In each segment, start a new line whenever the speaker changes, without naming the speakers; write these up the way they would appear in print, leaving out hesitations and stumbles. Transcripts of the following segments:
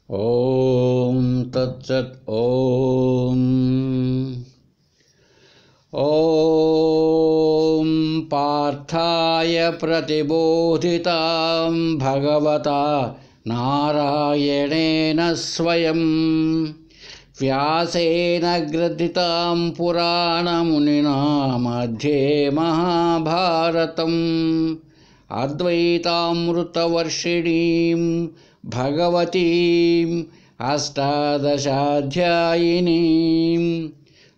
ఓం తత్సత్. ఓం పార్థాయ ప్రతిబోధితాం భగవతా నారాయణేన స్వయం వ్యాసేన గ్రథితాం పురాణమునినా మధ్యే మహాభారతం అద్వైతామృతవర్షిణీం భగవతీం అష్టాదశాధ్యాయినీం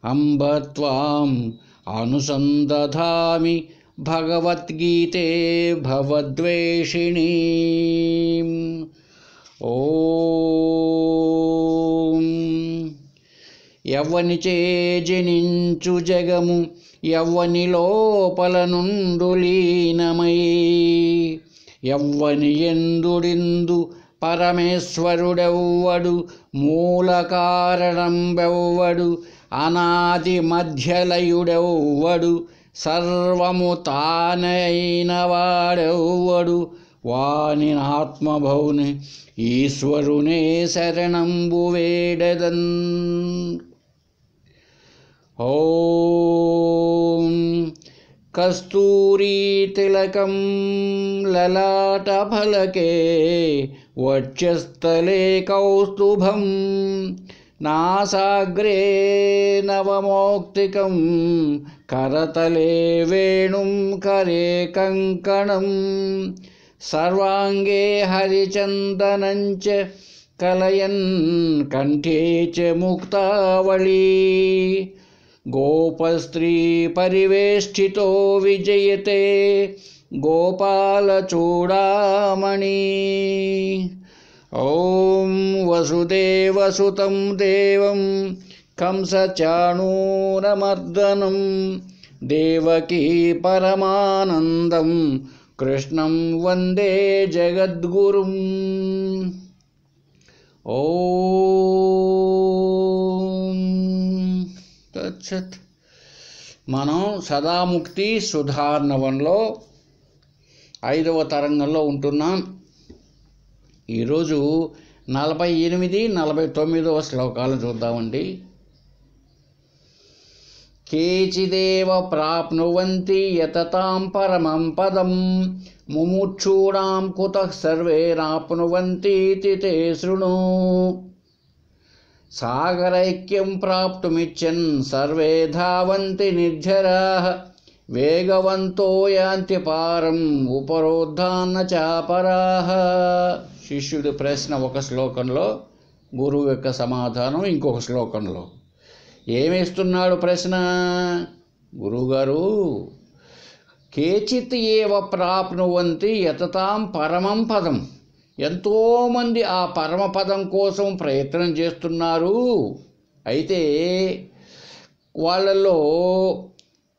అంబ త్వాం అనుసందధామి భగవద్గీతే భవద్వేషిణీం. ఓం యవ్వనిచే జనించు జగము యవ్వని లోపల నుండు లీనమై యవ్వని ఎందుడిందు పరమేశ్వరుడెవ్వడు మూల కారణంబెవ్వడు అనాది మధ్యలయుడెవ్వడు సర్వము తానైన వాడెవ్వడు వాని ఆత్మభౌని ఈశ్వరునే శరణంబు వేడెదన్. ఓం కస్తూరీ తిలకం లలాటఫలకే వక్షస్థలే కౌస్తుభం నాసాగ్రే నవమౌక్తికం కరతలే వేణుం కరే కంకణం సర్వాంగే హరిచందనంచ కలయన్ కంఠే చ ముక్తావళీ గోపస్త్రీ పరివేష్టితో విజయతే గోపాలచూడామణి. ఓం వసుదేవసుతం దేవం కంసచాణూరమర్దనం దేవకీ పరమానందం కృష్ణం వందే జగద్గురుం. ఓం తత్సత్. మనం సదాముక్తి సుధార్ణవంలో 5వ తరంగంలో ఉంటున్నాం. ఈరోజు 48, 49వ శ్లోకాలు చూద్దామండి. కేచిదేవ ప్రాప్నువంతి యతతాం పరమం పదం ముముక్షూణాం కుతః సర్వేరాప్నువంతీతి తే శృణు. సాగరైక్యం ప్రాప్తుమిచ్చన్ సర్వే ధావంతి నిర్జరాః వేగవంతో యాంతి పారం ఉపరోద్ధాన చాపరాః. శిష్యుడి ప్రశ్న ఒక శ్లోకంలో, గురువు యొక్క సమాధానం ఇంకొక శ్లోకంలో. ఏమిస్తున్నాడు ప్రశ్న? గురువుగారు, కేచిత్ ఏవ ప్రాప్నువంతి యతతాం పరమం పదం. ఎంతోమంది ఆ పరమపదం కోసం ప్రయత్నం చేస్తున్నారు. అయితే వాళ్ళల్లో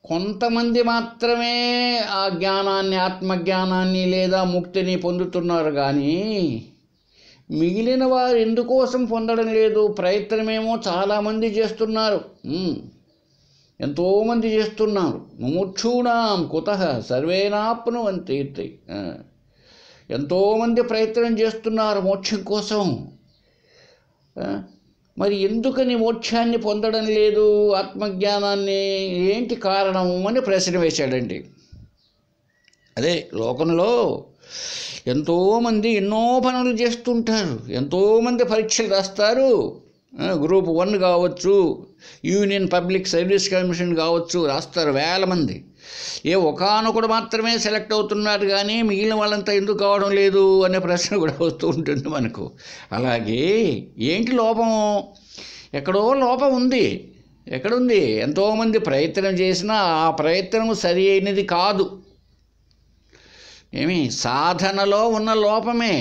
కొంతమంది మాత్రమే ఆ జ్ఞానాన్ని, ఆత్మజ్ఞానాన్ని లేదా ముక్తిని పొందుతున్నారు. కానీ మిగిలిన వారు ఎందుకోసం పొందడం లేదు? ప్రయత్నమేమో చాలామంది చేస్తున్నారు, ఎంతోమంది చేస్తున్నారు. ముముక్షూణాం కుతః సర్వేనాప్నువంతి. ఎంతోమంది ప్రయత్నం చేస్తున్నారు మోక్షం కోసం. మరి ఎందుకని మోక్షాన్ని పొందడం లేదు, ఆత్మజ్ఞానాన్ని? ఏంటి కారణం అని ప్రశ్న వేశాడండి. అదే లోకంలో ఎంతోమంది ఎన్నో పనులు చేస్తుంటారు, ఎంతోమంది పరీక్షలు రాస్తారు. గ్రూప్ 1 కావచ్చు, యూనియన్ పబ్లిక్ సర్వీస్ కమిషన్ కావచ్చు, రాస్తారు వేల మంది. ఒకానొకడు మాత్రమే సెలెక్ట్ అవుతున్నారు, కానీ మిగిలిన వాళ్ళంతా ఎందుకు కావడం లేదు అనే ప్రశ్న కూడా వస్తూ ఉంటుంది మనకు. అలాగే ఏంటి లోపం? ఎక్కడో లోపం ఉంది. ఎక్కడుంది? ఎంతోమంది ప్రయత్నం చేసినా ఆ ప్రయత్నం సరి అయినది కాదు. సాధనలో ఉన్న లోపమే.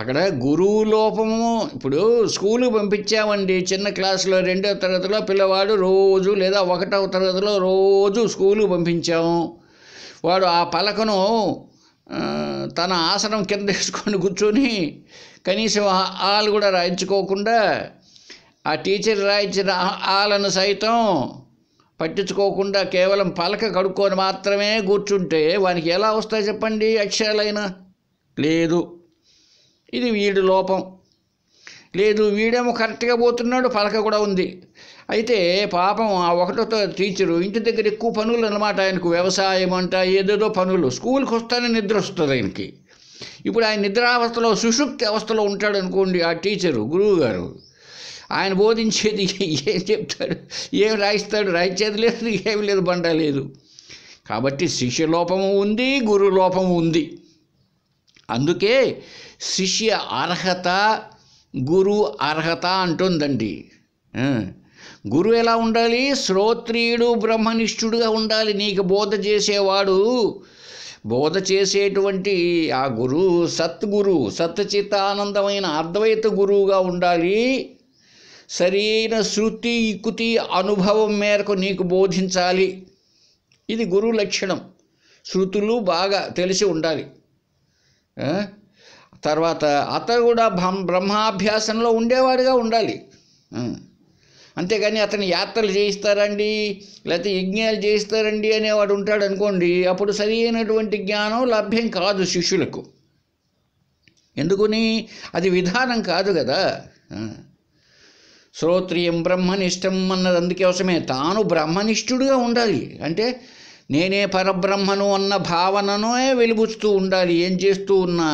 అక్కడ గురువు లోపము. ఇప్పుడు స్కూలుకు పంపించామండి, చిన్న క్లాసులో 2వ తరగతిలో పిల్లవాడు రోజు, లేదా 1వ తరగతిలో రోజు స్కూలుకు పంపించాము. వాడు ఆ పలకను తన ఆసనం కింద వేసుకొని కూర్చొని కనీసం ఆలు కూడా రాయించుకోకుండా, ఆ టీచర్ రాయించిన ఆలను సైతం పట్టించుకోకుండా కేవలం పలక కడుక్కొని మాత్రమే కూర్చుంటే వానికి ఎలా వస్తాయి చెప్పండి అక్షరాలైనా? లేదు. ఇది వీడి లోపం. లేదు వీడేమో కరెక్ట్గా పోతున్నాడు, పలక కూడా ఉంది. అయితే పాపం ఆ ఒకటో టీచరు ఇంటి దగ్గర ఎక్కువ పనులు అన్నమాట, ఆయనకు వ్యవసాయం అంట ఏదేదో పనులు, స్కూల్కి వస్తానే నిద్ర వస్తుంది ఆయనకి. ఇప్పుడు ఆయన నిద్రావస్థలో సుషుప్తి అవస్థలో ఉంటాడు అనుకోండి ఆ టీచరు, గురువు గారు. ఆయన బోధించేది ఏం చెప్తాడు, ఏం రాయిస్తాడు, రాయించేది లేదు, ఏమి లేదు, బండ లేదు. కాబట్టి శిష్య లోపము ఉంది, గురు లోపము ఉంది. అందుకే శిష్య అర్హత, గురు అర్హత అంటుందండి. గురువు ఎలా ఉండాలి? శ్రోత్రియుడు, బ్రహ్మనిష్ఠుడుగా ఉండాలి. నీకు బోధ చేసేవాడు, బోధ చేసేటువంటి ఆ గురువు సద్గురు, సత్చిత్తానందమైన అద్వైత గురువుగా ఉండాలి. సరైన శృతి యుక్తి అనుభవం మేరకు నీకు బోధించాలి. ఇది గురువు లక్షణం. శృతులు బాగా తెలిసి ఉండాలి. తర్వాత అతను కూడా బ్రహ్మాభ్యాసంలో ఉండేవాడుగా ఉండాలి. అంతేగాని అతను యాత్రలు చేయిస్తారండి, లేకపోతే యజ్ఞాలు చేయిస్తారండి అనేవాడు ఉంటాడు అనుకోండి, అప్పుడు సరి అయినటువంటి జ్ఞానం లభ్యం కాదు శిష్యులకు. ఎందుకని? అది విధానం కాదు కదా. శ్రోత్రియం బ్రహ్మనిష్టం అన్నది అందుకోసమే. తాను బ్రహ్మనిష్ఠుడుగా ఉండాలి. అంటే నేనే పరబ్రహ్మను అన్న భావననే వెలుబుచ్చుతూ ఉండాలి. ఏం చేస్తూ ఉన్నా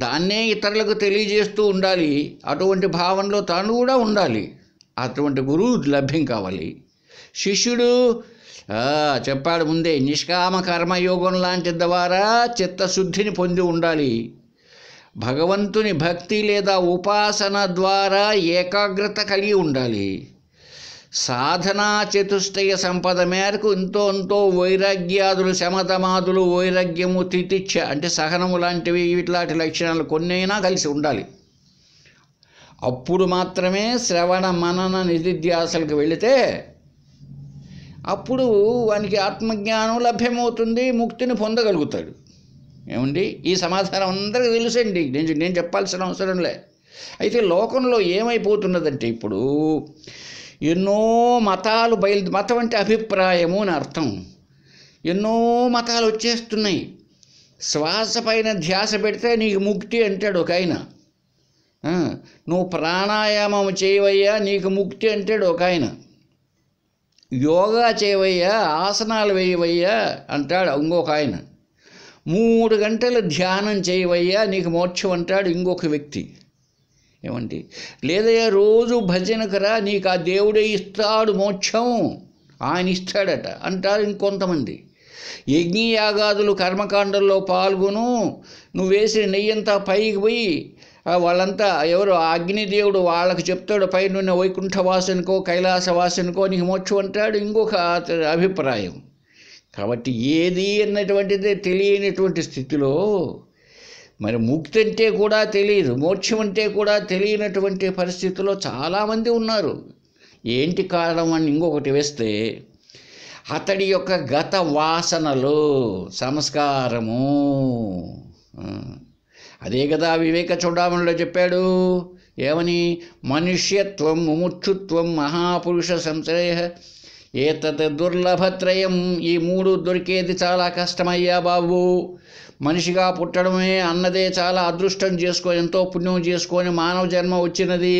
దాన్నే ఇతరులకు తెలియజేస్తూ ఉండాలి. అటువంటి భావనలో తాను కూడా ఉండాలి. అటువంటి గురువు లభ్యం కావాలి. శిష్యుడు చెప్పాడు ముందే, నిష్కామ కర్మయోగం లాంటి ద్వారా చిత్తశుద్ధిని పొంది ఉండాలి. భగవంతుని భక్తి లేదా ఉపాసన ద్వారా ఏకాగ్రత కలిగి ఉండాలి. సాధనా చతుష్టయ సంపద మేరకు ఎంతో వైరాగ్యాదులు, శమతమాదులు, వైరాగ్యము, తితిక్ష అంటే సహనము లాంటివి, ఇట్లాంటి లక్షణాలు కొన్నైనా కలిసి ఉండాలి. అప్పుడు మాత్రమే శ్రవణ మనన నిధిధ్యాసలకు వెళితే అప్పుడు వానికి ఆత్మజ్ఞానం లభ్యమవుతుంది, ముక్తిని పొందగలుగుతాడు. ఏమండి, ఈ సమాధానం అందరికీ తెలుసండి, నేను చెప్పాల్సిన అవసరం లే. అయితే లోకంలో ఏమైపోతున్నదంటే ఇప్పుడు ఎన్నో మతాలు మతం అంటే అభిప్రాయము అని అర్థం. ఎన్నో మతాలు వచ్చేస్తున్నాయి. శ్వాస పైన ధ్యాస పెడితే నీకు ముక్తి అంటాడు ఒక ఆయన. నువ్వు ప్రాణాయామం చేయవయ్యా నీకు ముక్తి అంటాడు ఒక ఆయన. యోగా చేయవయ్యా, ఆసనాలు వేయవయ్యా అంటాడు ఇంకొక ఆయన. 3 గంటలు ధ్యానం చేయవయ్యా నీకు మోక్షం అంటాడు ఇంకొక వ్యక్తి. ఏమండి, లేదయ్యా రోజు భజనకు రా నీకు ఆ దేవుడే ఇస్తాడు మోక్షం, ఆయన ఇస్తాడట అంటారు ఇంకొంతమంది. యజ్ఞయాగాదులు కర్మకాండంలో పాల్గొను, నువ్వు వేసిన నెయ్యంతా పైకి పోయి వాళ్ళంతా ఎవరు అగ్నిదేవుడు వాళ్ళకి చెప్తాడు, పైన వైకుంఠవాసనికో కైలాసవాసనికో నీకు మోక్షం అంటాడు ఇంకొక అభిప్రాయం. కాబట్టి ఏది అన్నటువంటిదే తెలియనటువంటి స్థితిలో మరి ముక్తి అంటే కూడా తెలియదు, మోక్షం అంటే కూడా తెలియనటువంటి పరిస్థితిలో చాలామంది ఉన్నారు. ఏంటి కారణం అని ఇంకొకటి వేస్తే అతడి యొక్క గత వాసనలు, సంస్కారము. అదే కదా వివేక చూడమనిలో చెప్పాడు. ఏమని? మనుష్యత్వం, ముముక్షుత్వం, మహాపురుష సంశ్రయ ఏతత్ దుర్లభత్రయం. ఈ 3 దొరికేది చాలా కష్టమయ్యా బాబు. మనిషిగా పుట్టడమే అన్నదే చాలా అదృష్టం చేసుకొని, ఎంతో పుణ్యం చేసుకొని మానవ జన్మ వచ్చినది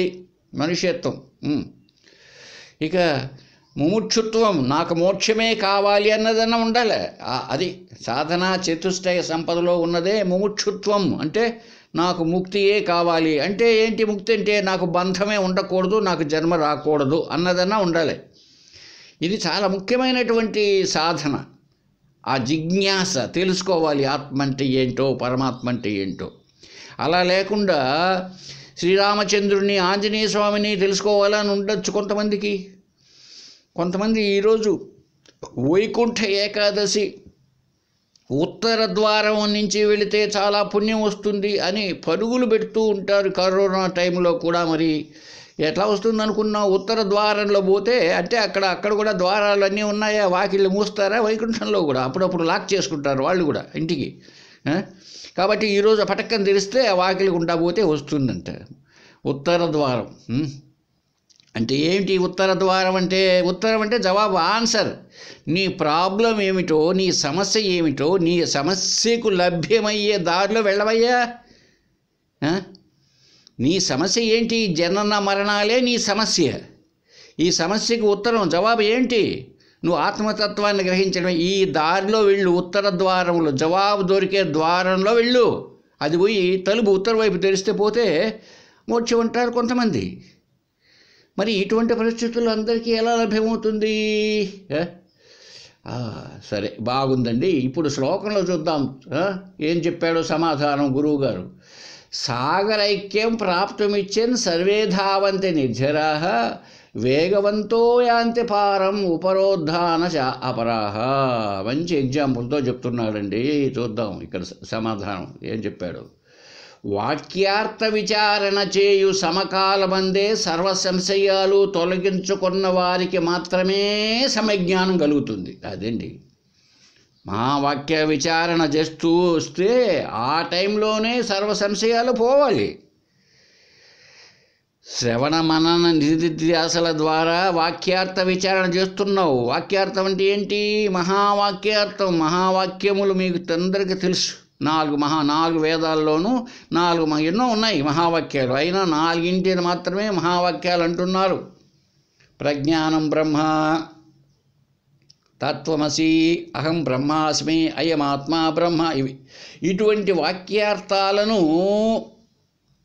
మనుష్యత్వం. ఇక ముముక్షుత్వం, నాకు మోక్షమే కావాలి అన్నదన్న ఉండాలి. అది సాధనా చతుష్టయ సంపదలో ఉన్నదే ముముక్షుత్వం. అంటే నాకు ముక్తియే కావాలి. అంటే ఏంటి ముక్తి అంటే? నాకు బంధమే ఉండకూడదు, నాకు జన్మ రాకూడదు అన్నదన్నా ఉండాలి. ఇది చాలా ముఖ్యమైనటువంటి సాధన. ఆ జిజ్ఞాస తెలుసుకోవాలి, ఆత్మ అంటే ఏంటో, పరమాత్మ అంటే ఏంటో. అలా లేకుండా శ్రీరామచంద్రుడిని, ఆంజనేయ స్వామిని తెలుసుకోవాలని ఉండొచ్చు కొంతమందికి. కొంతమంది ఈరోజు వైకుంఠ ఏకాదశి ఉత్తర ద్వారం నుంచి వెళితే చాలా పుణ్యం వస్తుంది అని పరుగులు పెడుతూ ఉంటారు. కరోనా టైంలో కూడా మరి ఎట్లా వస్తుంది అనుకున్నావు? ఉత్తర ద్వారంలో పోతే అంటే అక్కడ కూడా ద్వారాలు అన్నీ ఉన్నాయా? వాకిళ్ళు మూస్తారా? వైకుంఠంలో కూడా అప్పుడప్పుడు లాక్ చేసుకుంటారు వాళ్ళు కూడా ఇంటికి. కాబట్టి ఈరోజు పటక్కని తెరిస్తే ఆ వాకిలి గుండా పోతే వస్తుందంట ఉత్తర ద్వారం. అంటే ఏమిటి ఉత్తర ద్వారం అంటే? ఉత్తరం అంటే జవాబు, ఆన్సర్. నీ ప్రాబ్లం ఏమిటో, నీ సమస్య ఏమిటో, నీ సమస్యకు లభ్యమయ్యే దారిలో వెళ్ళవయ్యా. నీ సమస్య ఏంటి? జనన మరణాలే నీ సమస్య. ఈ సమస్యకు ఉత్తరం జవాబు ఏంటి? నువ్వు ఆత్మతత్వాన్ని గ్రహించడం. ఈ దారిలో వెళ్ళు, ఉత్తర ద్వారంలో జవాబు దొరికే ద్వారంలో వెళ్ళు. అది పోయి తలుపు ఉత్తర వైపు తెరిస్తే పోతే మోక్షం అంటారు కొంతమంది. మరి ఇటువంటి పరిస్థితుల్లో అందరికీ ఎలా లభ్యమవుతుంది? సరే, బాగుందండి. ఇప్పుడు శ్లోకంలో చూద్దాం ఏం చెప్పాడో సమాధానం గురువుగారు. సాగరైక్యం ప్రాప్తుమిచ్చెన్ సర్వే ధావంతి నిర్జరాః వేగవంతో యాంతి పారం ఉపరోద్ధాన చ అపరాః. మంచి ఎగ్జాంపుల్తో చెప్తున్నాడండి. చూద్దాం ఇక్కడ సమాధానం ఏం చెప్పాడు. వాక్యార్థ విచారణ చేయు సమకాలమందే సర్వ సంశయాలు తొలగించుకున్న వారికి మాత్రమే సమజ్ఞానం కలుగుతుంది. అదండి, మహావాక్య విచారణ చేస్తూ వస్తే ఆ టైంలోనే సర్వ సంశయాలు పోవాలి. శ్రవణ మనన నిధిధ్యాసల ద్వారా వాక్యార్థ విచారణ చేస్తున్నావు. వాక్యార్థం అంటే ఏంటి? మహావాక్యార్థం. మహావాక్యములు మీకు అందరికీ తెలుసు. 4 వేదాల్లోనూ 4 ఎన్నో ఉన్నాయి మహావాక్యాలు. అయినా 4 మాత్రమే మహావాక్యాలు అంటున్నారు. ప్రజ్ఞానం బ్రహ్మ, తత్వమసి, అహం బ్రహ్మాస్మి, అయమాత్మా బ్రహ్మ. ఇటువంటి వాక్యార్థాలను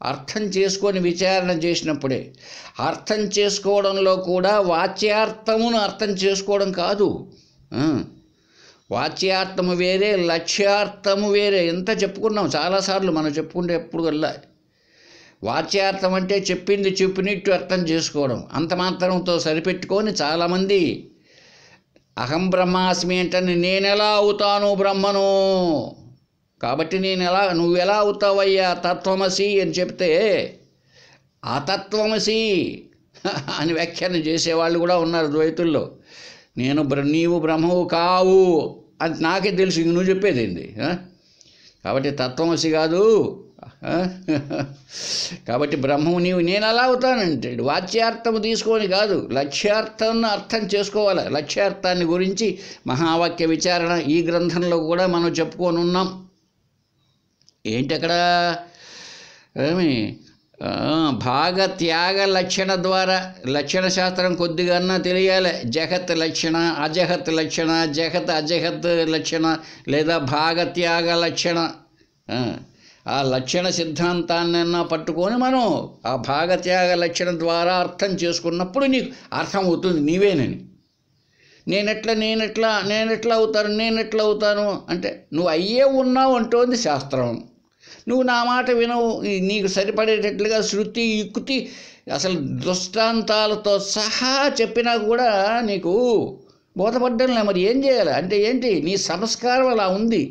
అర్థం చేసుకొని విచారణ చేసినప్పుడే. అర్థం చేసుకోవడంలో కూడా వాచ్యార్థమును అర్థం చేసుకోవడం కాదు. వాచ్యార్థము వేరే, లక్ష్యార్థము వేరే. ఎంత చెప్పుకున్నాం చాలాసార్లు మనం చెప్పుకుంటే ఎప్పుడు కల్లా. వాచ్యార్థం అంటే చెప్పింది చెప్పినట్టు అర్థం చేసుకోవడం. అంత మాత్రంతో సరిపెట్టుకొని చాలామంది అహం బ్రహ్మాస్మి అంటే నేనెలా అవుతాను బ్రహ్మను, కాబట్టి నువ్వెలా అవుతావయ్యా తత్వమసి అని చెప్తే అతత్వమసి అని వ్యాఖ్యానం చేసేవాళ్ళు కూడా ఉన్నారు ద్వైతుల్లో. నీవు బ్రహ్మవు కావు అది నాకే తెలుసు, ఇంక నువ్వు చెప్పేది ఏంది? కాబట్టి తత్వమసి కాదు, కాబట్టి బ్రహ్మము నేను అలా అవుతానంటాడు. వాచ్యార్థము తీసుకొని కాదు, లక్ష్యార్థాన్ని అర్థం చేసుకోవాలి. లక్ష్యార్థాన్ని గురించి మహావాక్య విచారణ ఈ గ్రంథంలో కూడా మనం చెప్పుకొని ఉన్నాం. ఏంటి అక్కడ? భాగత్యాగ లక్షణ ద్వారా లక్షణ శాస్త్రం కొద్దిగా తెలియాలి. జగత్ లక్షణ, అజగత్ లక్షణ, జగత్ అజగత్ లక్షణ లేదా భాగత్యాగ లక్షణ. ఆ లక్షణ సిద్ధాంతాన్నైనా పట్టుకొని మనం ఆ భాగత్యాగ లక్షణ ద్వారా అర్థం చేసుకున్నప్పుడు నీకు అర్థం అవుతుంది నీవేనని. నేనెట్లా అవుతాను అంటే నువ్వు అయ్యే ఉన్నావు అంటోంది శాస్త్రం. నువ్వు నా మాట వినవు. నీకు సరిపడేటట్లుగా శృతి యుక్తి అసలు దృష్టాంతాలతో సహా చెప్పినా కూడా నీకు బోధపడ్డంలే. మరి ఏం చేయాలి అంటే ఏంటి? నీ సంస్కారం అలా ఉంది.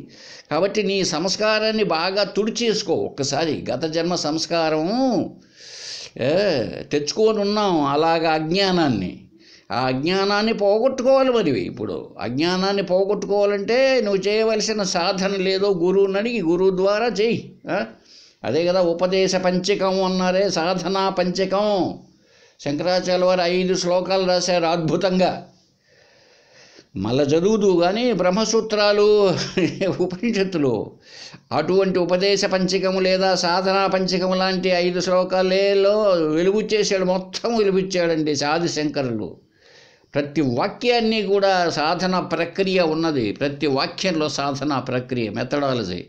కాబట్టి నీ సంస్కారాన్ని బాగా తుడిచేసుకో. ఒక్కసారి గత జన్మ సంస్కారం తెచ్చుకొని ఉన్నాం అలాగా అజ్ఞానాన్ని. ఆ అజ్ఞానాన్ని పోగొట్టుకోవాలి. మరి ఇప్పుడు అజ్ఞానాన్ని పోగొట్టుకోవాలంటే నువ్వు చేయవలసిన సాధన లేదో గురువుని అడిగి గురువు ద్వారా చెయ్యి. అదే కదా ఉపదేశ పంచకం అన్నారే, సాధనా పంచకం. శంకరాచార్య వారు 5 శ్లోకాలు రాశారు అద్భుతంగా. మళ్ళా చదువుదు కానీ బ్రహ్మసూత్రాలు ఉపనిషత్తులు అటువంటి ఉపదేశ పంచకము లేదా సాధనా పంచకము లాంటి 5 శ్లోకాలలో వెలుగుచ్చేసాడు. మొత్తం వెలుగుచ్చాడండి ఆదిశంకరులు. ప్రతి వాక్యాన్ని కూడా సాధన ప్రక్రియ ఉన్నది. ప్రతి వాక్యంలో సాధన ప్రక్రియ, మెథడాలజీ.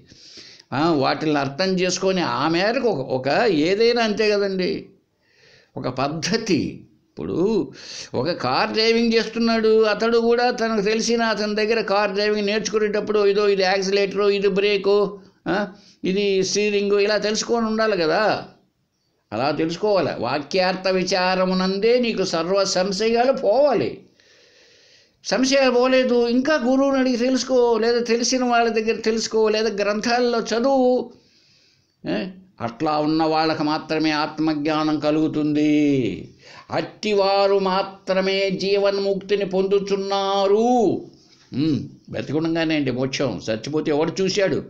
వాటిని అర్థం చేసుకొని ఆ మేరకు ఒక ఏదైనా అంతే కదండి, ఒక పద్ధతి. ఇప్పుడు ఒక కార్ డ్రైవింగ్ చేస్తున్నాడు, అతడు కూడా తనకు తెలిసిన అతని దగ్గర కార్ డ్రైవింగ్ నేర్చుకునేటప్పుడు ఇది యాక్సిలేటరు, ఇది బ్రేకు, ఇది స్టీరింగు ఇలా తెలుసుకొని ఉండాలి కదా. అలా తెలుసుకోవాలి. వాక్యార్థ విచారమునందే నీకు సర్వ సంశయాలు పోవాలి. సంశయాలు పోలేదు ఇంకా గురువుని అడిగి తెలుసుకో, లేదా తెలిసిన వాళ్ళ దగ్గర తెలుసుకో, లేదా గ్రంథాల్లో చదువు. అట్లా ఉన్న వాళ్ళకి మాత్రమే ఆత్మజ్ఞానం కలుగుతుంది. అట్టివారు మాత్రమే జీవన్ముక్తిని పొందుతున్నారు. బతికుండగానే అండి మోక్షం. చచ్చిపోతే ఎవడు చూశాడు?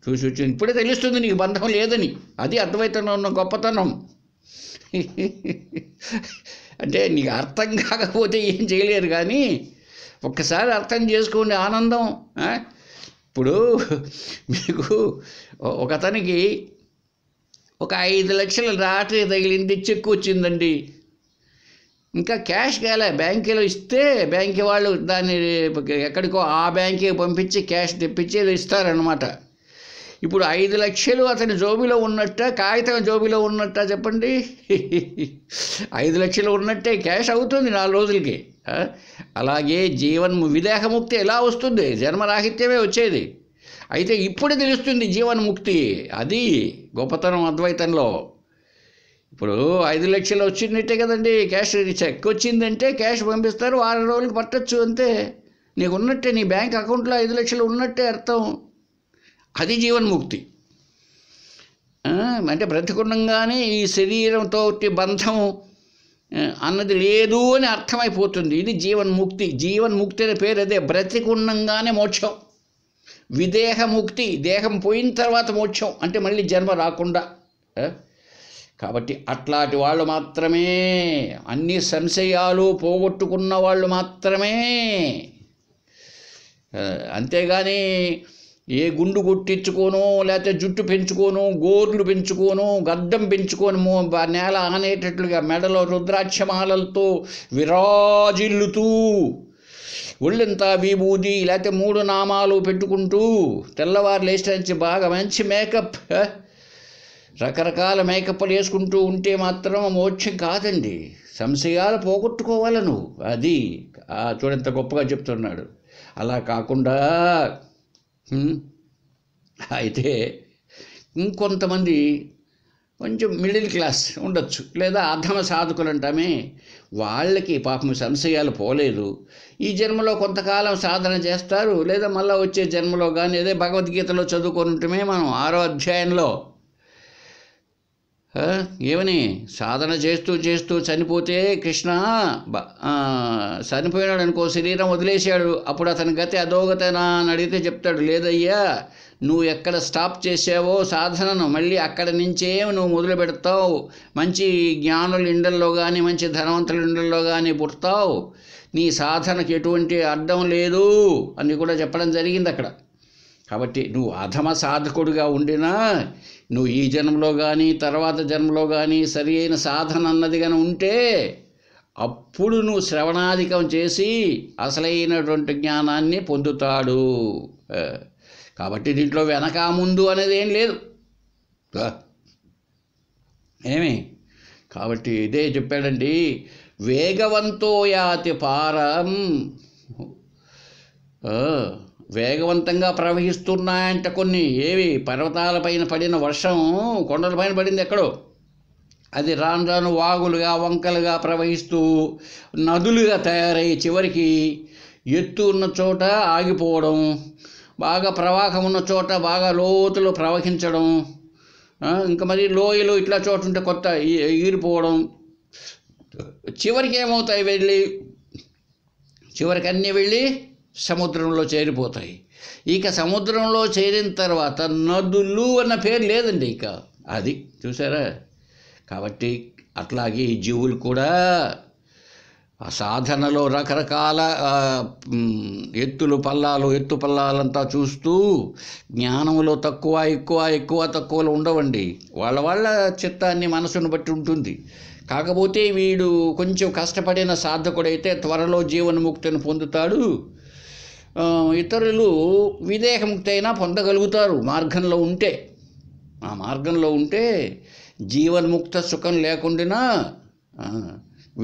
చూసి ఇప్పుడే తెలుస్తుంది నీకు బంధం లేదని. అది అద్వైతంలో ఉన్న గొప్పతనం. అంటే నీకు అర్థం కాకపోతే ఏం చేయలేరు, కానీ ఒక్కసారి అర్థం చేసుకోండి ఆనందం. ఇప్పుడు మీకు ఒకతనికి ఒక 5 లక్షల లాటరీ తగిలింది, చెక్కు వచ్చిందండి, ఇంకా క్యాష్ కాలే, బ్యాంకులో ఇస్తే బ్యాంక్ వాళ్ళు దాన్ని ఎక్కడికో ఆ బ్యాంకే పంపించి క్యాష్ తెప్పించి ఇస్తారనమాట. ఇప్పుడు 5 లక్షలు అతని జోబిలో ఉన్నట్ట, కాగితం జోబిలో ఉన్నట్ట చెప్పండి? 5 లక్షలు ఉన్నట్టే క్యాష్ అవుతుంది 4 రోజులకి. అలాగే విదేహముక్తి ఎలా వస్తుంది? జన్మరాహిత్యమే వచ్చేది. అయితే ఇప్పుడు తెలుస్తుంది జీవన్ముక్తి. అది గొప్పతనం అద్వైతంలో. ఇప్పుడు 5 లక్షలు వచ్చినట్టే కదండి, క్యాష్ చెక్ వచ్చిందంటే క్యాష్ పంపిస్తారు, 6 రోజులకి పట్టచ్చు అంతే. నీకు ఉన్నట్టే, నీ బ్యాంక్ అకౌంట్లో 5 లక్షలు ఉన్నట్టే అర్థం. అది జీవన్ముక్తి. అంటే బ్రతికుండగానే ఈ శరీరంతో బంధం అన్నది లేదు అని అర్థమైపోతుంది. ఇది జీవన్ముక్తి. జీవన్ముక్తి అనే పేరు అదే. బ్రతికుండగానే మోక్షం. విదేహముక్తి, దేహం పోయిన తర్వాత మోక్షం, అంటే మళ్ళీ జన్మ రాకుండా. కాబట్టి అట్లాంటి వాళ్ళు మాత్రమే, అన్ని సంశయాలు పోగొట్టుకున్న వాళ్ళు మాత్రమే. అంతేగాని ఏ గుండు కొట్టించుకోను, లేకపోతే జుట్టు పెంచుకోను, గోర్లు పెంచుకోను, గడ్డం పెంచుకొని నేల ఆనేటట్లుగా మెడలో రుద్రాక్షమాలలతో విరాజిల్లుతూ ఒళ్ళంతా విభూది లేకపోతే 3 నామాలు పెట్టుకుంటూ తెల్లవారు లేచి బాగా మంచి మేకప్, రకరకాల మేకప్లు వేసుకుంటూ ఉంటే మాత్రం మోక్షం కాదండి. సంశయాలు పోగొట్టుకోవాలి నువ్వు. అది చూడంత గొప్పగా చెప్తున్నాడు. అలా కాకుండా అయితే ఇంకొంతమంది కొంచెం మిడిల్ క్లాస్ ఉండొచ్చు, లేదా అధమ సాధకులు అంటామే, వాళ్ళకి పాపం సంశయాలు పోలేదు. ఈ జన్మలో కొంతకాలం సాధన చేస్తారు, లేదా మళ్ళీ వచ్చే జన్మలో కానీ అదే భగవద్గీతలో చదువుకొని ఉంటమే మనం 6వ అధ్యాయంలో ఏమని, సాధన చేస్తూ చేస్తూ చనిపోతే కృష్ణ చనిపోయినాడు అనుకో, శరీరం వదిలేశాడు, అప్పుడు అతని గతి అధోగతనా అని అడిగితే చెప్తాడు, లేదయ్యా నువ్వు ఎక్కడ స్టాప్ చేసావో సాధనను మళ్ళీ అక్కడ నుంచే నువ్వు మొదలు పెడతావు, మంచి జ్ఞానుల ఇండల్లో కానీ మంచి ధనవంతుల ఇండల్లో కానీ పుడతావు, నీ సాధనకు ఎటువంటి అడ్డం లేదు అని కూడా చెప్పడం జరిగింది అక్కడ. కాబట్టి నువ్వు అధమ సాధకుడిగా ఉండినా నువ్వు ఈ జన్మలో కానీ తర్వాత జన్మలో కానీ సరి అయిన సాధన అన్నది కానీ ఉంటే అప్పుడు నువ్వు శ్రవణాధికం చేసి అసలైనటువంటి జ్ఞానాన్ని పొందుతాడు. కాబట్టి దీంట్లో వెనక ముందు అనేది ఏం లేదు ఏమి. కాబట్టి ఇదే చెప్పాడండి, వేగవంతో యాతి పారం, వేగవంతంగా ప్రవహిస్తున్నాయంట కొన్ని. ఏవి, పర్వతాలపైన పడిన వర్షం కొండలపైన పడింది ఎక్కడో, అది రాను రాను వాగులుగా వంకలుగా ప్రవహిస్తూ నదులుగా తయారై చివరికి ఎత్తు ఉన్న చోట ఆగిపోవడం, బాగా ప్రవాహం ఉన్న చోట బాగా లోతులో ప్రవహించడం, ఇంకా మరి లోయలు ఇట్లా చోటు ఉంటే కొత్త ఈరిపోవడం, చివరికి ఏమవుతాయి, చివరికి అన్నీ వెళ్ళి సముద్రంలో చేరిపోతాయి. ఇక సముద్రంలో చేరిన తర్వాత నదులు అన్న పేరు లేదండి ఇక. అది చూసారా. కాబట్టి అట్లాగే ఈ జీవులు కూడా ఆ సాధనలో రకరకాల ఎత్తు పల్లాలంతా చూస్తూ జ్ఞానంలో ఎక్కువ తక్కువలు ఉండవండి. వాళ్ళ చిత్తాన్ని మనసును బట్టి ఉంటుంది. కాకపోతే వీడు కొంచెం కష్టపడిన సాధకుడైతే త్వరలో జీవన్ముక్తిని పొందుతాడు. ఇతరులు విదేహముక్తి అయినా పొందగలుగుతారు మార్గంలో ఉంటే. ఆ మార్గంలో ఉంటే జీవన్ముక్త సుఖం లేకుండా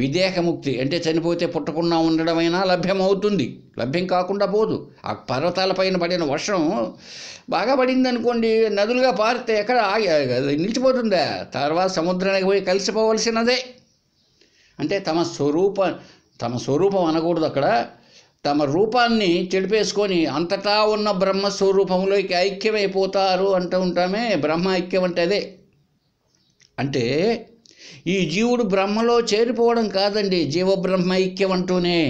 విదేహముక్తి అంటే చనిపోతే పుట్టకుండా ఉండడమైనా లభ్యమవుతుంది. లభ్యం కాకుండా పోదు. ఆ పర్వతాలపైన పడిన వర్షం బాగా పడింది అనుకోండి, నదులుగా పారితే ఎక్కడ నిలిచిపోతుందా? తర్వాత సముద్రానికి పోయి కలిసిపోవలసినదే. అంటే తమ స్వరూపం అనకూడదు అక్కడ, తమ రూపాన్ని చెడిపేసుకొని అంతటా ఉన్న బ్రహ్మస్వరూపంలోకి ఐక్యమైపోతారు అంటూ ఉంటామే. బ్రహ్మ ఐక్యం అంటే అదే. అంటే ఈ జీవుడు బ్రహ్మలో చేరిపోవడం కాదండి, జీవబ్రహ్మ ఐక్యం అంటూనే.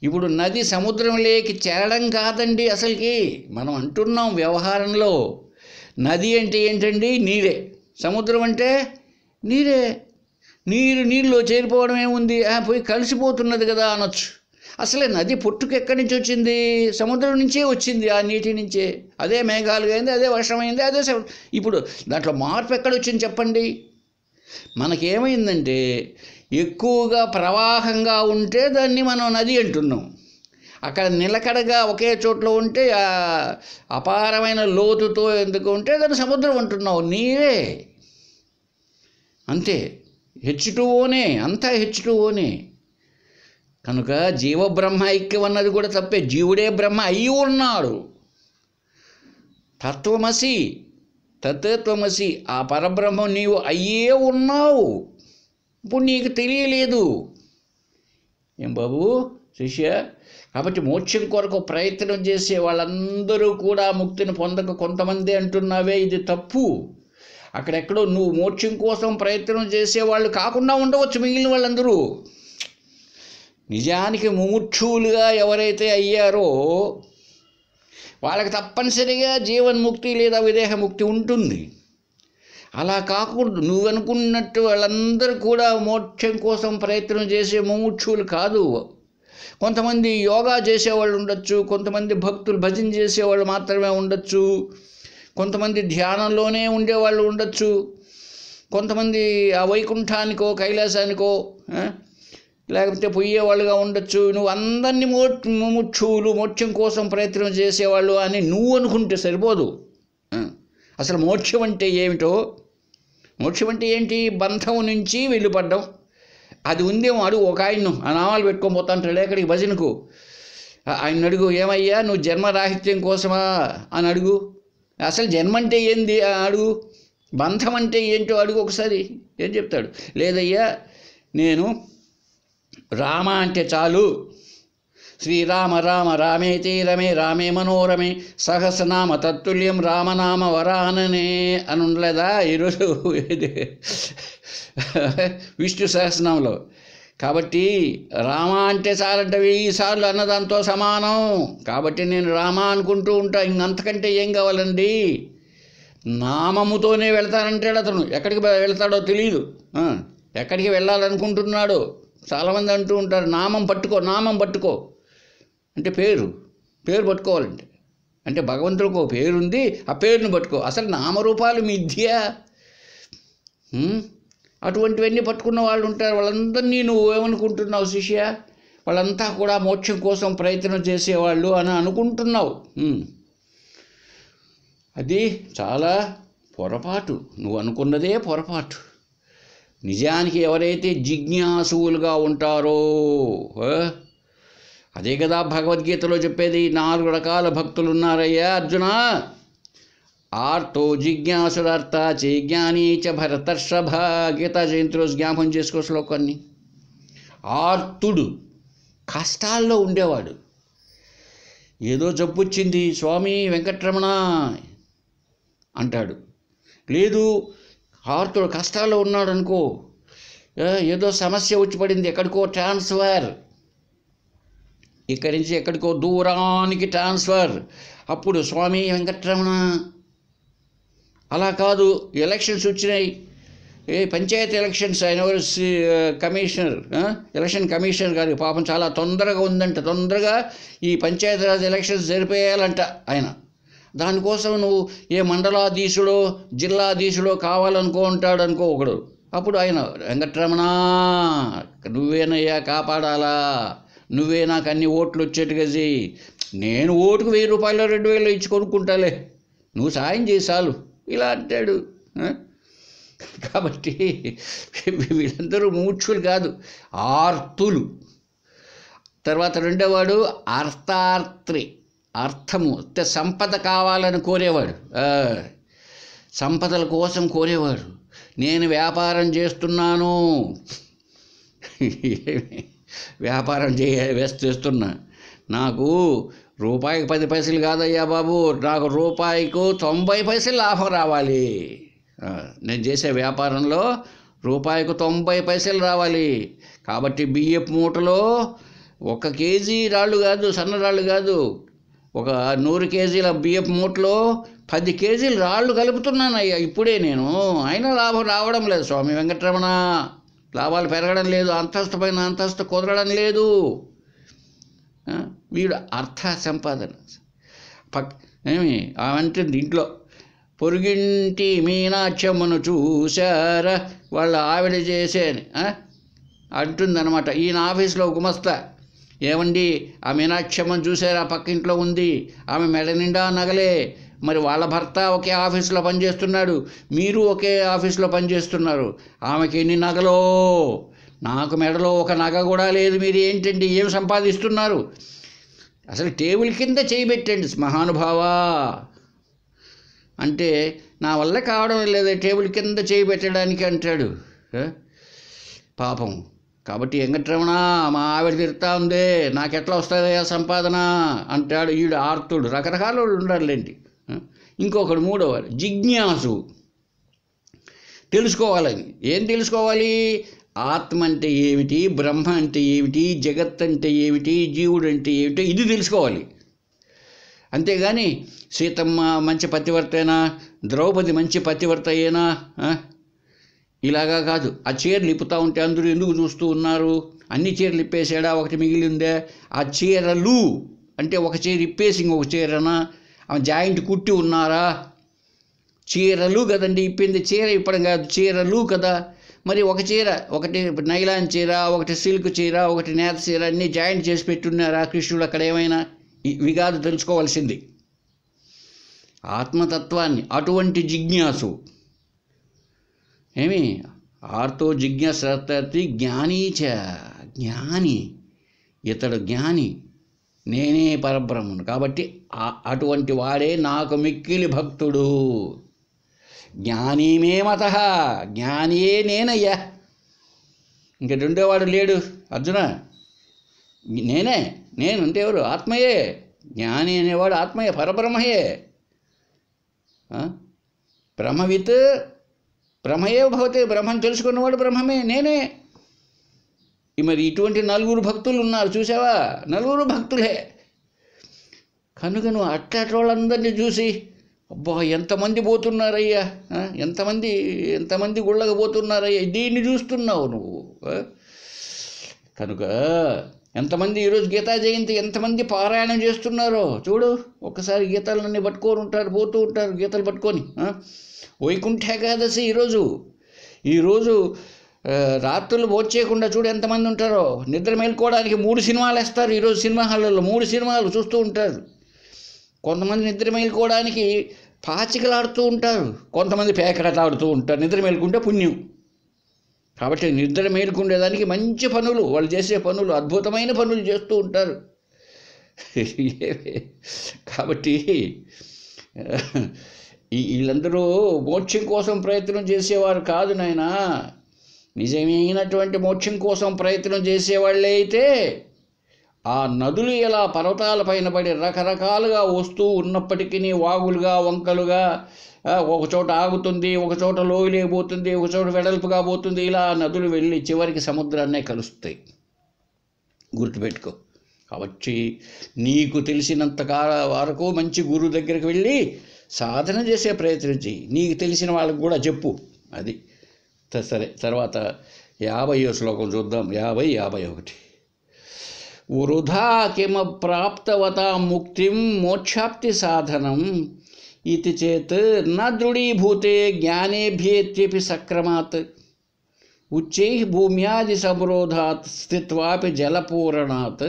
ఇప్పుడు నది సముద్రంలోకి చేరడం కాదండి అసలుకి. మనం అంటున్నాం వ్యవహారంలో, నది అంటే ఏంటండి, నీరే. సముద్రం అంటే నీరే. నీరులో చేరిపోవడం ఏముంది, పోయి కలిసిపోతున్నది కదా అనొచ్చు. అసలే నది పుట్టుకు ఎక్కడి నుంచి వచ్చింది? సముద్రం నుంచే వచ్చింది, ఆ నీటి నుంచే. అదే మేఘాలు అయింది, అదే వర్షమైంది, అదే ఇప్పుడు దాంట్లో మార్పు ఎక్కడొచ్చింది చెప్పండి? మనకేమైందంటే ఎక్కువగా ప్రవాహంగా ఉంటే దాన్ని మనం నది అంటున్నాం. అక్కడ నిలకడగా ఒకే చోట్ల ఉంటే అపారమైన లోతుతో ఎందుకు ఉంటే దాన్ని సముద్రం అంటున్నావు. నీరే అంతే, H2Oనే, అంతా H2Oనే. కనుక జీవబ్రహ్మ ఐక్యం అన్నది కూడా తప్పే. జీవుడే బ్రహ్మ అయి ఉన్నాడు. తత్వమసి, తత్వమసి, ఆ పరబ్రహ్మం నీవు అయ్యే ఉన్నావు. ఇప్పుడు నీకు తెలియలేదు ఏం బాబు శిష్య? కాబట్టి మోక్షం కొరకు ప్రయత్నం చేసే వాళ్ళందరూ కూడా ముక్తిని పొందక కొంతమంది అంటున్నావే, ఇది తప్పు. అక్కడెక్కడో నువ్వు మోక్షం కోసం ప్రయత్నం చేసేవాళ్ళు కాకుండా ఉండవచ్చు మిగిలిన వాళ్ళందరూ. నిజానికి ముముక్షువులుగా ఎవరైతే అయ్యారో వాళ్ళకి తప్పనిసరిగా జీవన్ముక్తి లేదా విదేహముక్తి ఉంటుంది. అలా కాకుండా నువ్వు అనుకున్నట్టు వాళ్ళందరూ కూడా మోక్షం కోసం ప్రయత్నం చేసే ముముక్షువులు కాదు. కొంతమంది యోగా చేసేవాళ్ళు ఉండొచ్చు, కొంతమంది భక్తులు భజన చేసేవాళ్ళు మాత్రమే ఉండొచ్చు, కొంతమంది ధ్యానంలోనే ఉండేవాళ్ళు ఉండొచ్చు, కొంతమంది ఆ వైకుంఠానికో కైలాసానికో లేకపోతే పోయేవాళ్ళుగా ఉండొచ్చు. నువ్వు అందరినీ ముముక్షువులు, మోక్షం కోసం ప్రయత్నం చేసేవాళ్ళు అని నువ్వు అనుకుంటే సరిపోదు. అసలు మోక్షం అంటే ఏమిటో, మోక్షం అంటే ఏంటి? బంధం నుంచి వెళ్ళిపడ్డం. అది ఉందేమో అడుగు. ఒక ఆయన్ను ఆ నామాలు పెట్టుకొని పోతాంటాడు ఎక్కడికి భజనకు. ఆయన అడుగు, ఏమయ్యా నువ్వు జన్మరాహిత్యం కోసమా అని అడుగు. అసలు జన్మ అంటే ఏంది అడుగు, బంధం అంటే ఏంటో అడుగు ఒకసారి. ఏం చెప్తాడు? లేదయ్యా నేను రామ అంటే చాలు, శ్రీరామ రామ రామేతి రమే రామే మనోరమే సహస్రనామ తత్తుల్యం రామనామ వరాననే అని ఉండలేదా ఈరోజు విష్ణు సహస్రనామంలో? కాబట్టి రామ అంటే చాలంటే 1000 సార్లు అన్నదాంతో సమానం. కాబట్టి నేను రామ అనుకుంటూ ఉంటా. ఇంకంతకంటే ఏం కావాలండి? నామముతోనే వెళ్తానంటాడు అతను. ఎక్కడికి వెళ్తాడో తెలియదు, ఎక్కడికి వెళ్ళాలనుకుంటున్నాడో. చాలామంది అంటూ ఉంటారు నామం పట్టుకో, నామం పట్టుకో అంటే పేరు పట్టుకోవాలంటే. అంటే భగవంతుడికి ఒక పేరు ఉంది, ఆ పేరుని పట్టుకో. అసలు నామరూపాలు మిథ్య. అటువంటివన్నీ పట్టుకున్న వాళ్ళు ఉంటారు. వాళ్ళందరినీ నువ్వు ఏమనుకుంటున్నావు శిష్య? వాళ్ళంతా కూడా మోక్షం కోసం ప్రయత్నం చేసేవాళ్ళు అని అనుకుంటున్నావు. అది చాలా పొరపాటు. నువ్వు అనుకున్నదే పొరపాటు. నిజానికి ఎవరైతే జిజ్ఞాసువులుగా ఉంటారో, అదే కదా భగవద్గీతలో చెప్పేది. 4 రకాల భక్తులు ఉన్నారయ్యా అర్జున. ఆర్తో జిజ్ఞాసురర్థ చే జ్ఞానీ చ భరతర్షభ. గీతా జయంతిలో జ్ఞాపం చేసుకో శ్లోకాన్ని. ఆర్తుడు కష్టాల్లో ఉండేవాడు. ఏదో జబ్బు వచ్చింది స్వామి వెంకటరమణ అంటాడు. లేదు ఆర్తుడు కష్టాల్లో ఉన్నాడు అనుకో, ఏదో సమస్య వచ్చి పడింది, ఎక్కడికో ట్రాన్స్ఫర్, ఇక్కడి నుంచి ఎక్కడికో దూరానికి ట్రాన్స్ఫర్, అప్పుడు స్వామి వెంకటరమణ. అలా కాదు, ఎలక్షన్స్ వచ్చినాయి, పంచాయతీ ఎలక్షన్స్, ఆయన కమిషనర్, ఎలక్షన్ కమిషనర్ గారికి పాపం చాలా తొందరగా ఉందంట, తొందరగా ఈ పంచాయతీరాజ్ ఎలక్షన్స్ జరిపేయాలంట ఆయన. దానికోసం నువ్వు ఏ మండలాధీశుడో జిల్లాధీశుడో కావాలనుకుంటాడు అనుకో ఒకడు. అప్పుడు ఆయన వెంకటరమణ నువ్వేనయ్యా కాపాడాలా, నువ్వే నాకు అన్ని ఓట్లు వచ్చేట్టుగా చెయ్యి, నేను ఓటుకు 1000 రూపాయలు 2000 ఇచ్చి కొనుక్కుంటాలే, నువ్వు సాయం చేసాలు ఇలా అంటాడు. కాబట్టి వీళ్ళందరూ మూర్ఛులు కాదు, ఆర్తులు. తర్వాత రెండోవాడు అర్థార్త్రి. అర్థము అంటే సంపద కావాలని కోరేవాడు, సంపదల కోసం కోరేవాడు. నేను వ్యాపారం చేస్తున్నాను, వ్యాపారం చేస్తున్నా, నాకు రూపాయికి 10 పైసలు కాదయ్యా బాబు, నాకు రూపాయికు 90 పైసలు లాభం రావాలి. నేను చేసే వ్యాపారంలో రూపాయికు 90 పైసలు రావాలి. కాబట్టి బియ్యపు మూటలో 1 కేజీ రాళ్ళు కాదు, సన్న రాళ్ళు కాదు, ఒక 100 కేజీల బియ్యపు మూటలో 10 కేజీలు రాళ్ళు కలుపుతున్నాను అయ్యా ఇప్పుడే నేను, అయినా లాభం రావడం లేదు స్వామి వెంకటరమణ, లాభాలు పెరగడం లేదు, అంతస్తు పైన అంతస్తు కుదరడం లేదు. వీడు అర్థ సంపాదన ఏమి అంటుంది ఇంట్లో, పొరుగింటి మీనాక్షమ్మను చూశారా వాళ్ళ ఆవిడ చేసేని అంటుందన్నమాట. ఈయన ఆఫీస్లో గుమస్తా, ఏమండి ఆ మీనాక్షమ్మను చూసారా పక్కింట్లో ఉంది, ఆమె మెడ నిండా నగలే, మరి వాళ్ళ భర్త ఒకే ఆఫీసులో పనిచేస్తున్నాడు, మీరు ఒకే ఆఫీసులో పనిచేస్తున్నారు, ఆమెకి ఎన్ని నగలో, నాకు మెడలో ఒక నగ కూడా లేదు, మీరు ఏంటండి ఏం సంపాదిస్తున్నారు, అసలు టేబుల్ కింద చేయబెట్టండి మహానుభావా అంటే, నా వల్ల కావడం లేదు టేబుల్ కింద చేయబెట్టడానికి అంటాడు. పాపం. కాబట్టి వెంకటరమణ మా ఆవిడ తిడతా ఉందే, నాకెట్లా వస్తుందయ్యా సంపాదన అంటాడు. ఈడు ఆర్తుడు, రకరకాల వాళ్ళు ఉండాలండి. ఇంకొకడు మూడోవాడు జిజ్ఞాసు, తెలుసుకోవాలని. ఏం తెలుసుకోవాలి? ఆత్మ అంటే ఏమిటి, బ్రహ్మ అంటే ఏమిటి, జగత్ అంటే ఏమిటి, జీవుడు అంటే ఏమిటో ఇది తెలుసుకోవాలి. అంతేగాని సీతమ్మ మంచి పతివర్తేనా, ద్రౌపది మంచి పతివర్త అయినా ఇలాగా కాదు. ఆ చీరలు ఇప్పుతూ ఉంటే అందరూ ఎందుకు చూస్తూ ఉన్నారు, అన్ని చీరలు ఇప్పేసాడా, ఒకటి మిగిలిందే, ఆ చీరలు అంటే ఒక చీర ఇప్పేసి ఇంకొక చీరనా, ఆమె జాయింట్ కుట్టి ఉన్నారా, చీరలు కదండి ఇప్పింది, చీర ఇప్పడం కాదు చీరలు కదా. మరి ఒక చీర, ఒకటి నైలాన్ చీర, ఒకటి సిల్క్ చీర, ఒకటి నేత చీర, అన్నీ జాయింట్ చేసి పెట్టున్నారా కృష్ణుడు అక్కడ ఏమైనా? ఇవి కాదు తెలుసుకోవాల్సింది ఆత్మతత్వాన్ని. అటువంటి జిజ్ఞాసు ఏమి ఆర్తో జిజ్ఞాసతి జ్ఞానీచ, జ్ఞాని ఇతడు జ్ఞాని, నేనే పరబ్రహ్మను. కాబట్టి అటువంటి వాడే నాకు మిక్కిలి భక్తుడు. జ్ఞానీమే మత, జ్ఞానియే నేనయ్యా, ఇంక రెండోవాడు లేడు అర్జున. నేను అంటే ఎవరు? ఆత్మయే. జ్ఞాని అనేవాడు ఆత్మయే, పరబ్రహ్మయే. బ్రహ్మవిత్ బ్రహ్మయే భవతే, బ్రహ్మను తెలుసుకున్నవాడు బ్రహ్మమే, నేనే. మరి ఇటువంటి నలుగురు భక్తులు ఉన్నారు చూసావా, నలుగురు భక్తులే. కనుక నువ్వు అట్లాంటి వాళ్ళందరినీ చూసి అబ్బా ఎంతమంది పోతున్నారయ్యా, ఎంతమంది గుళ్ళకు పోతున్నారయ్యా, దీన్ని చూస్తున్నావు నువ్వు. కనుక ఎంతమంది ఈరోజు గీతా జయంతి ఎంతమంది పారాయణం చేస్తున్నారో చూడు. ఒక్కసారి గీతాలన్నీ పట్టుకొని ఉంటారు, పోతూ ఉంటారు గీతలు పట్టుకొని. వైకుంఠ ఏకాదశి ఈరోజు రాత్రులు భోంచేయకుండా చూడు ఎంతమంది ఉంటారో. నిద్ర మేల్కోవడానికి 3 సినిమాలు వేస్తారు ఈరోజు సినిమా హాళ్ళల్లో, 3 సినిమాలు చూస్తూ ఉంటారు. కొంతమంది నిద్ర మేల్కోవడానికి పాచికలాడుతూ ఉంటారు, కొంతమంది పేకట ఆడుతూ ఉంటారు. నిద్ర మేల్కుంటే పుణ్యం. కాబట్టి నిద్ర మేల్కొండేదానికి మంచి పనులు, వాళ్ళు చేసే పనులు అద్భుతమైన పనులు చేస్తూ ఉంటారు. కాబట్టి వీళ్ళందరూ మోక్షం కోసం ప్రయత్నం చేసేవారు కాదు నాయనా. నిజమైనటువంటి మోక్షం కోసం ప్రయత్నం చేసేవాళ్ళే అయితే ఆ నదులు ఎలా పర్వతాలపైన పడి రకరకాలుగా వస్తూ ఉన్నప్పటికీ, వాగులుగా వంకలుగా, ఒకచోట ఆగుతుంది, ఒకచోట లోయలేకపోతుంది, ఒకచోట వెడల్పుగా పోతుంది, ఇలా నదులు వెళ్ళి చివరికి సముద్రాన్నే కలుస్తాయి. గుర్తుపెట్టుకో. కాబట్టి నీకు తెలిసినంత వరకు మంచి గురువు దగ్గరికి వెళ్ళి సాధన చేసే ప్రయత్నం చెయ్యి. నీకు తెలిసిన వాళ్ళకు కూడా చెప్పు. అది సరే. తర్వాత 50వ శ్లోకం చూద్దాం. 50-51. వృధా కిమ ప్రాప్తవతా ముక్తిం మోక్షాప్తి సాధనం ఇది చేత్ న దృఢీభూతే జ్ఞానేభ్యేత్యపి సక్రమాత్ ఉచ్చై భూమ్యాది సంరోధాత్ స్థిత్వాపి జలపూరణాత్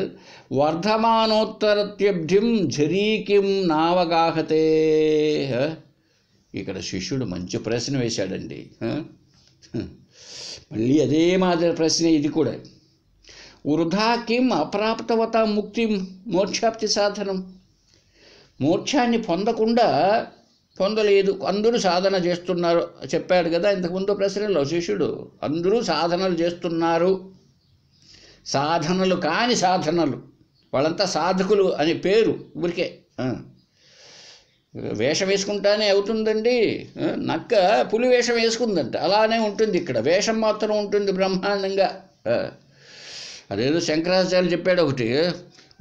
వర్ధమానోత్తరత్యబ్ధిం ఝరీకిం నావగాహతే. ఇక్కడ శిష్యుడు మంచి ప్రశ్న వేశాడండి. మళ్ళీ అదే మాదిరి ప్రశ్న ఇది కూడా. వృధా కిం అప్రాప్తవత ముక్తి మోక్షాప్తి సాధనం. మోక్షాన్ని పొందలేదు, అందరూ సాధన చేస్తున్నారు చెప్పాడు కదా ఇంతకుముందు ప్రశ్నలో శిష్యుడు. అందరూ సాధనలు చేస్తున్నారు, సాధనలు కాని సాధనలు, వాళ్ళంతా సాధకులు అని పేరు ఊరికే. వేషం వేసుకుంటానే అవుతుందండి. నక్క పులి వేషం వేసుకుందంట, అలానే ఉంటుంది ఇక్కడ. వేషం మాత్రం ఉంటుంది బ్రహ్మాండంగా. అదేదో శంకరాచార్యులు చెప్పాడు ఒకటి,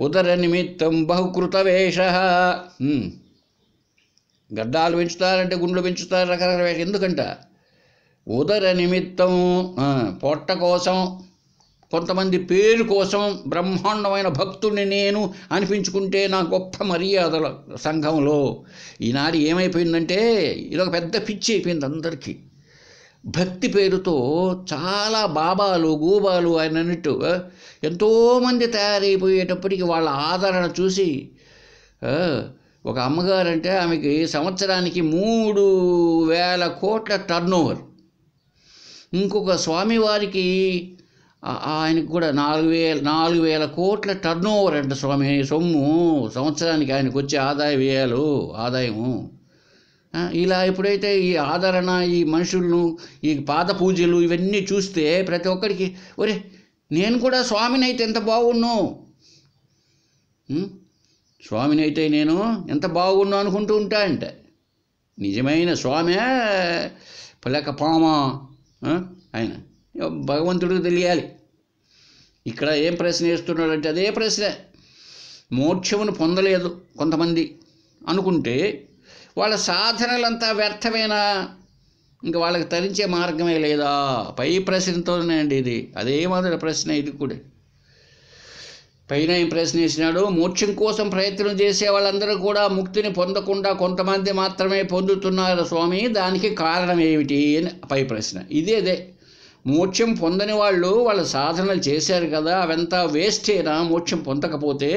ఉదర నిమిత్తం బహుకృత వేష. గడ్డాలు పెంచుతారంటే గుండ్లు పెంచుతారు, రకరకాల వేషం. ఎందుకంట? ఉదర నిమిత్తం, పొట్ట కోసం కొంతమంది పేరు కోసం బ్రహ్మాండమైన భక్తుడిని నేను అనిపించుకుంటే నా గొప్ప మర్యాదల సంఘంలో. ఈనాడు ఏమైపోయిందంటే ఇదొక పెద్ద పిచ్చి అయిపోయింది అందరికీ. భక్తి పేరుతో చాలా బాబాలు గూబాలు ఆయన అన్నట్టు ఎంతోమంది తయారైపోయేటప్పటికి వాళ్ళ ఆదరణ చూసి, ఒక అమ్మగారంటే ఆమెకి సంవత్సరానికి 3,000 కోట్ల టర్నోవర్, ఇంకొక స్వామివారికి ఆయనకు కూడా 4,000 కోట్ల టర్నోవర్ అంట స్వామి సొమ్ము. సంవత్సరానికి ఆయనకు వచ్చే ఆదాయము. ఇలా ఎప్పుడైతే ఈ ఆదరణ, ఈ మనుషులను, ఈ పాద పూజలు ఇవన్నీ చూస్తే ప్రతి ఒక్కరికి ఒరే నేను కూడా స్వామిని అయితే ఎంత బాగున్నాను, స్వామిని అయితే నేను ఎంత బాగున్నా అనుకుంటూ ఉంటాయంట. నిజమైన స్వామి లేక పామా ఆయన భగవంతుడికి తెలియాలి. ఇక్కడ ఏం ప్రశ్న వేస్తున్నాడంటే అదే ప్రశ్న. మోక్షమును పొందలేదు కొంతమంది అనుకుంటే వాళ్ళ సాధనలంతా వ్యర్థమేనా, ఇంకా వాళ్ళకి తరించే మార్గమే లేదా? పై ప్రశ్నతోనే అండి ఇది. అదే మొదటి ప్రశ్న ఇది కూడా. పైన ఏం ప్రశ్న వేసినాడు, మోక్షం కోసం ప్రయత్నం చేసే వాళ్ళందరూ కూడా ముక్తిని పొందకుండా కొంతమంది మాత్రమే పొందుతున్నారు స్వామి, దానికి కారణం ఏమిటి అని పై ప్రశ్న. ఇదే మోక్షం పొందని వాళ్ళ సాధనలు చేశారు కదా, అవంతా వేస్టేనా? మోక్షం పొందకపోతే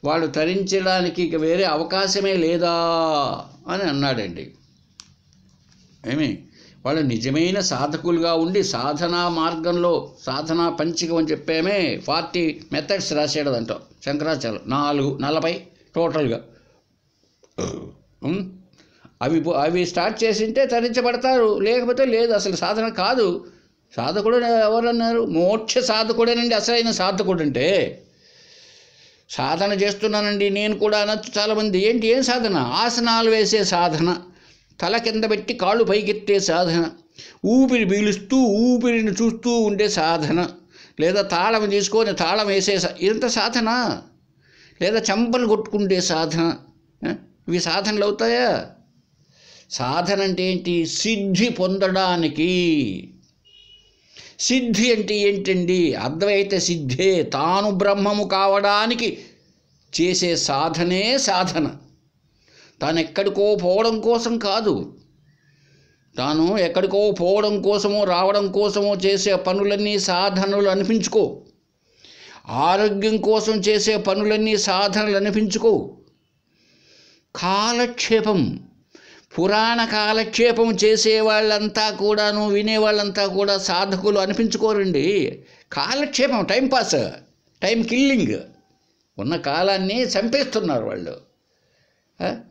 వాళ్ళు తరించడానికి ఇక వేరే అవకాశమే లేదా అని అన్నాడండి. వాళ్ళు నిజమైన సాధకులుగా ఉండి సాధనా మార్గంలో, సాధనా పంచికం అని చెప్పేమే 40 మెథడ్స్ రాశాడు దాంట్లో శంకరాచార్యులు, 40 టోటల్గా. అవి స్టార్ట్ చేసింటే తరించబడతారు, లేకపోతే లేదు. అసలు సాధన కాదు. సాధకుడు ఎవరన్నారు? మోక్ష సాధకుడేనండి అసలైన సాధకుడు అంటే. సాధన చేస్తున్నానండి నేను కూడా అనొచ్చు చాలామంది. ఏం సాధన? ఆసనాలు వేసే సాధన, తల కింద పెట్టి కాళ్ళు పైకెత్తే సాధన, ఊపిరి పీలుస్తూ ఊపిరిని చూస్తూ ఉండే సాధన, లేదా తాళం తీసుకొని తాళం వేసే ఇదంతా సాధన, లేదా చెంపలు కొట్టుకుంటే సాధన. ఇవి సాధనలు అవుతాయా? సాధన అంటే ఏంటి? సిద్ధి పొందడానికి. సిద్ధి అంటే ఏంటండి? అద్వైత సిద్ధే, తాను బ్రహ్మము కావడానికి చేసే సాధనే సాధన. తాను ఎక్కడికో పోవడం కోసం కాదు, తాను ఎక్కడికో పోవడం కోసమో రావడం కోసమో చేసే పనులన్నీ సాధనలు అనిపించుకో. ఆరోగ్యం కోసం చేసే పనులన్నీ సాధనలు అనిపించుకో. కాలక్షేపం, పురాణ కాలక్షేపం చేసేవాళ్ళంతా కూడాను, వినేవాళ్ళంతా కూడా సాధకులు అనిపించుకోరండి. కాలక్షేపం, టైంపాస్, టైం కిల్లింగ్. ఉన్న కాలాన్ని చంపేస్తున్నారు వాళ్ళు.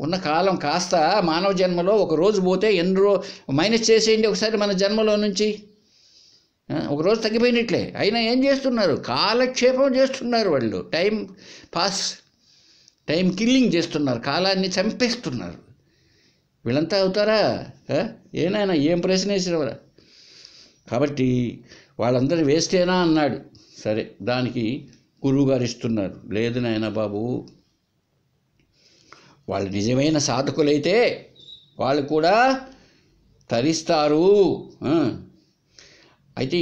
ఉన్న కాలం కాస్త మానవ జన్మలో ఒక రోజు పోతే మైనస్ చేసేయండి ఒకసారి మన జన్మలో నుంచి. ఒకరోజు తగ్గిపోయినట్లే. అయినా ఏం చేస్తున్నారు? కాలక్షేపం చేస్తున్నారు వాళ్ళు. టైం పాస్, టైం కిల్లింగ్ చేస్తున్నారు, కాలాన్ని చంపేస్తున్నారు. వీళ్ళంతా అవుతారా? ఏనాయనా ఏం ప్రశ్న వేసినవరా? కాబట్టి వాళ్ళందరూ వేస్టేనా అన్నాడు. సరే, దానికి గురువుగారు ఇస్తున్నారు, లేదు నాయనా బాబు, వాళ్ళు నిజమైన సాధకులైతే వాళ్ళు కూడా తరిస్తారు. అయితే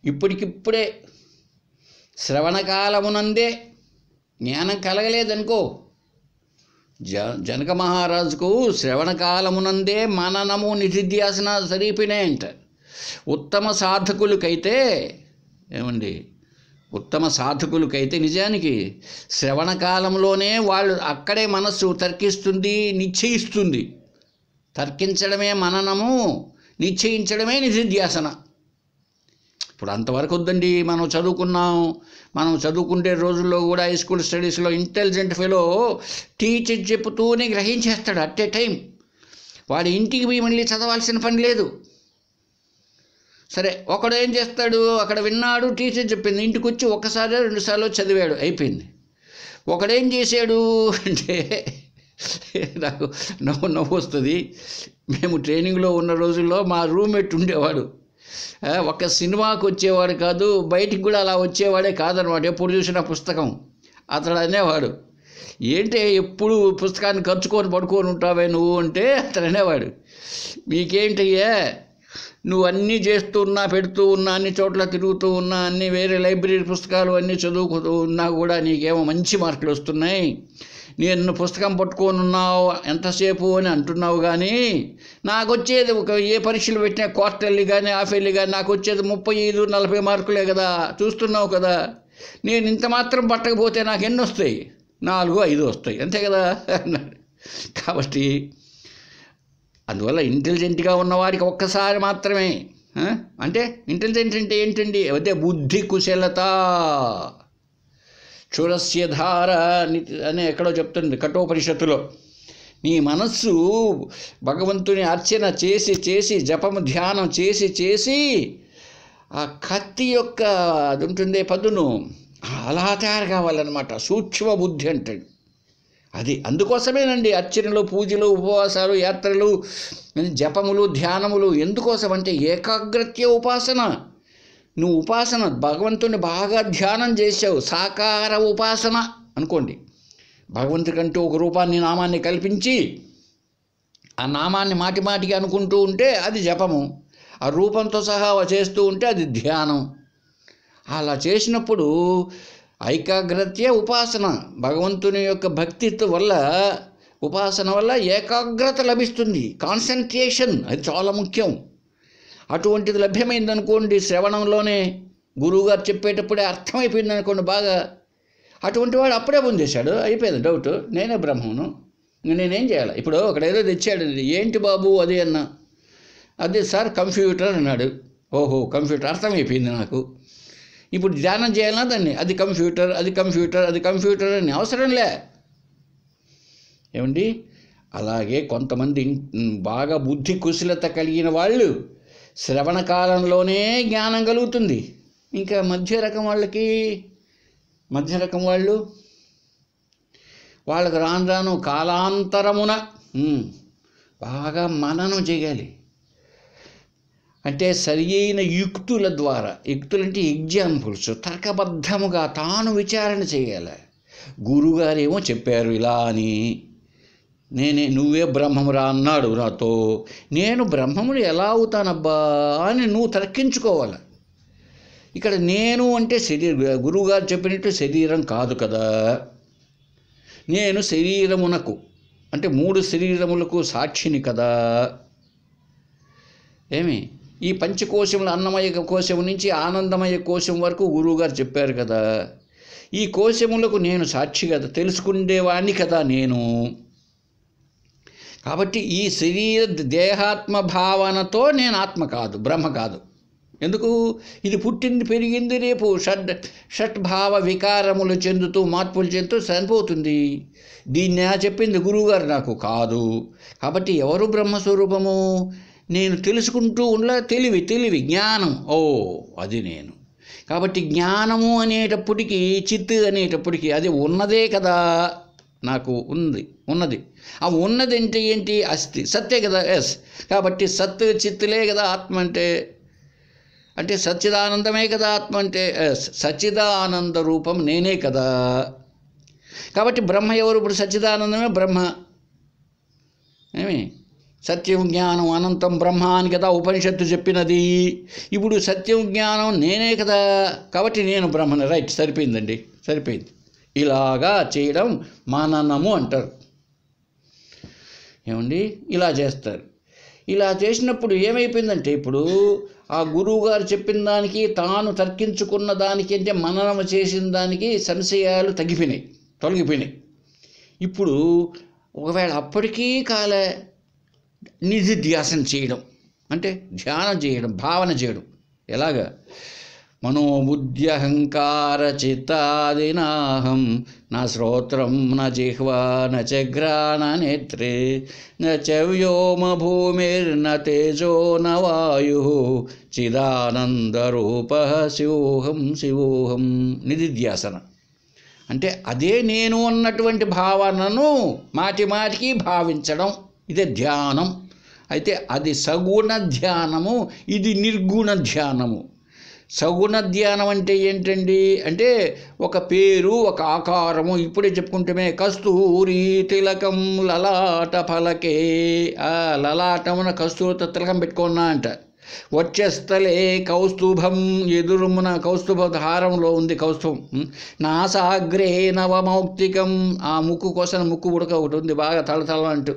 ఇప్పటికిప్పుడే శ్రవణకాలమునందే జ్ఞానం కలగలేదనుకో. జనక మహారాజుకు శ్రవణకాలమునందే మననము నిధిధ్యాసన సరిపోయినాయంట. ఉత్తమ సాధకులకైతే ఉత్తమ సాధకులకైతే నిజానికి శ్రవణకాలంలోనే వాళ్ళు అక్కడే మనస్సు తర్కిస్తుంది, నిశ్చయిస్తుంది. తర్కించడమే మననము, నిశ్చయించడమే నిధిధ్యాసన. ఇప్పుడు అంతవరకు వద్దండి. మనం చదువుకుంటే రోజుల్లో కూడా హై స్కూల్ స్టడీస్లో ఇంటెలిజెంట్ ఫెలో టీచర్ చెప్తూనే గ్రహించేస్తాడు అట్ ఏ టైం. వాడి ఇంటికి పోయి మళ్ళీ చదవాల్సిన పని లేదు. సరే, ఒకడు ఏం చేస్తాడు, అక్కడ విన్నాడు, టీచర్ చెప్పింది, ఇంటికి వచ్చి 1-2 చదివాడు, అయిపోయింది. ఒకడేం చేశాడు అంటే, నాకు నవ్వు వస్తుంది. మేము ట్రైనింగ్లో ఉన్న రోజుల్లో మా రూమ్మేట్ ఉండేవాడు. ఒక సినిమాకి వచ్చేవాడు కాదు, బయటికి కూడా అలా వచ్చేవాడే కాదనమాట. ఎప్పుడు చూసినా పుస్తకం. అతడు అనేవాడు, ఏంటి ఎప్పుడు పుస్తకాన్ని ఖర్చుకొని పడుకొని ఉంటావే నువ్వు అంటే, అతడు అనేవాడు, మీకేంటయ్యా నువ్వు అన్నీ చేస్తున్నా, పెడుతూ ఉన్నా, అన్ని చోట్ల తిరుగుతూ ఉన్నా, అన్ని వేరే లైబ్రరీ పుస్తకాలు అన్నీ చదువుతూ ఉన్నా కూడా నీకేమో మంచి మార్కులు వస్తున్నాయి. నేను పుస్తకం పట్టుకొని ఉన్నావు ఎంతసేపు అని అంటున్నావు, కానీ నాకు వచ్చేది ఏ పరీక్షలు పెట్టినా క్వార్టర్లీ కానీ హాఫ్-ఇయర్లీ కానీ నాకు వచ్చేది 35-40 మార్కులే కదా, చూస్తున్నావు కదా. నేను ఇంత మాత్రం పట్టకపోతే నాకు ఎన్ని వస్తాయి? 4-5 వస్తాయి, అంతే కదా అన్నాడు. కాబట్టి అందువల్ల ఇంటెలిజెంట్గా ఉన్నవారికి ఒక్కసారి మాత్రమే, అంటే ఇంటెలిజెంట్ అంటే ఏంటండి? అదే బుద్ధి కుశలత. క్షురస్య ధార అని ఎక్కడో చెప్తుంది కఠోపనిషత్తులో. నీ మనస్సు భగవంతుని అర్చన చేసి చేసి, జపము ధ్యానం చేసి చేసి ఆ కత్తి యొక్క అది ఉంటుంది పదును అలా తయారు కావాలన్నమాట. సూక్ష్మ బుద్ధి అంటాడు అది. అందుకోసమేనండి అర్చనలు, పూజలు, ఉపవాసాలు, యాత్రలు, జపములు, ధ్యానములు. ఎందుకోసం అంటే ఏకాగ్రత్య ఉపాసన. నువ్వు ఉపాసన భగవంతుని బాగా ధ్యానం చేసావు, సాకార ఉపాసన అనుకోండి. భగవంతుడికంటూ ఒక రూపాన్ని, నామాన్ని కల్పించి ఆ నామాన్ని మాటి మాటికి అనుకుంటూ ఉంటే అది జపము. ఆ రూపంతో సహా చేస్తూ ఉంటే అది ధ్యానం. అలా చేసినప్పుడు ఐకాగ్రత్య ఉపాసన, భగవంతుని యొక్క భక్తిత్వ వల్ల, ఉపాసన వల్ల ఏకాగ్రత లభిస్తుంది, కాన్సన్ట్రేషన్. అది చాలా ముఖ్యం. అటువంటిది లభ్యమైందనుకోండి, శ్రవణంలోనే గురువుగారు చెప్పేటప్పుడే అర్థమైపోయింది అనుకోండి బాగా, అటువంటి వాడు అప్పుడే పొందేశాడు, అయిపోయింది డౌట్, నేనే బ్రహ్మను, నేనేం చేయాలి? ఇప్పుడు ఒకడేదో తెచ్చాడు, ఏంటి బాబు అది అన్నా, అదే సార్ కంప్యూటర్ అన్నాడు. ఓహో కంప్యూటర్, అర్థమైపోయింది నాకు. ఇప్పుడు ధ్యానం చేయాలన్నా దాన్ని అది కంప్యూటర్, అది కంప్యూటర్, అది కంప్యూటర్ అని అవసరంలే. ఏమండి? అలాగే కొంతమంది బాగా బుద్ధి కుశలత కలిగిన వాళ్ళు శ్రవణ కాలంలోనే జ్ఞానం కలుగుతుంది. ఇంకా మధ్య రకం వాళ్ళు వాళ్ళకి రాను రాను కాలాంతరమున బాగా మననం చేయాలి. అంటే సరి అయిన యుక్తుల ద్వారా, యుక్తులంటే ఎగ్జాంపుల్స్, తర్కబద్ధముగా తాను విచారణ చేయాలి. గురువుగారేమో చెప్పారు ఇలా అని, నువ్వే బ్రహ్మమురా అన్నాడు నాతో, నేను బ్రహ్మముని ఎలా అవుతానబ్బా అని నువ్వు తర్కించుకోవాలి. ఇక్కడ నేను అంటే గురువుగారు చెప్పినట్టు శరీరం కాదు కదా. నేను శరీరమునకు అంటే 3 శరీరములకు సాక్షిని కదా. ఈ పంచకోశముల అన్నమయ కోశం నుంచి ఆనందమయ కోశం వరకు గురువుగారు చెప్పారు కదా. ఈ కోశములకు నేను సాక్షి కదా, తెలుసుకునేవాణ్ణి కదా నేను. కాబట్టి ఈ శరీర దేహాత్మ భావనతో నేను ఆత్మ కాదు, బ్రహ్మ కాదు. ఎందుకు? ఇది పుట్టింది, పెరిగింది, రేపు షట్భావ వికారములు చెందుతూ, మార్పులు చెందుతూ చనిపోతుంది. దీన్ని చెప్పింది గురువుగారు నాకు కాదు. కాబట్టి ఎవరు బ్రహ్మస్వరూపము? నేను తెలుసుకుంటూ ఉండ తెలివి జ్ఞానం, అది నేను. కాబట్టి జ్ఞానము అనేటప్పటికీ, చిత్ అనేటప్పటికీ అది ఉన్నదే కదా, నాకు ఉన్నది. ఆ ఉన్నది అంటే ఏంటి? అస్థి, సత్తే కదా. ఎస్. కాబట్టి సత్ చిత్తులే కదా ఆత్మ అంటే సచ్చిదానందమే కదా ఆత్మ అంటే. సచ్చిదానంద రూపం నేనే కదా. కాబట్టి బ్రహ్మ ఎవరు? ఇప్పుడు సచ్చిదానందమే బ్రహ్మ. సత్యం జ్ఞానం అనంతం బ్రహ్మ అని కదా ఉపనిషత్తు చెప్పినది. ఇప్పుడు సత్యం జ్ఞానం నేనే కదా, కాబట్టి నేను బ్రహ్మని. రైట్, సరిపోయిందండి, సరిపోయింది. ఇలాగా చేయడం మననము అంటారు. ఏమండి? ఇలా చేస్తారు. ఇలా చేసినప్పుడు ఏమైపోయిందంటే, ఇప్పుడు ఆ గురువుగారు చెప్పిన దానికి, తాను తర్కించుకున్న దానికి, అంటే మననం చేసిన దానికి సంశయాలు తొలగిపోయినాయి. ఇప్పుడు ఒకవేళ అప్పటికీ నిధిధ్యాసన చేయడం అంటే ధ్యానం చేయడం, భావన చేయడం. ఎలాగా? మనోబుద్ధ్యహంకార చిత్తాదినాహం నా శ్రోత్రం న జిహ్వా న చఘ్రాణ నేత్రే న చవ్యోమ భూమిర్న తేజో న వాయు చిదానందరూప శివోహం. నిధిధ్యాసన అంటే అదే నేను అన్నటువంటి భావనను మాటికి భావించడం, ఇదే ధ్యానం. అయితే అది సగుణ ధ్యానము, ఇది నిర్గుణ ధ్యానము. సగుణ ధ్యానం అంటే ఏంటండి? అంటే ఒక పేరు, ఒక ఆకారము. ఇప్పుడే చెప్పుకుంటే కస్తూరి తిలకం లలాట ఫలకే, ఆ లలాటమున కస్తూరితో తిలకం పెట్టుకున్నా అంట. వచ్చేస్తలే కౌస్తుభం, ఎదురుమున కౌస్తుభ హారంలో ఉంది కౌస్తుభం. నాసాగ్రే నవమౌక్తికం, ఆ ముక్కు కోసం ముక్కు ఉడక ఒకటి ఉంది బాగా తళతళ అంటూ.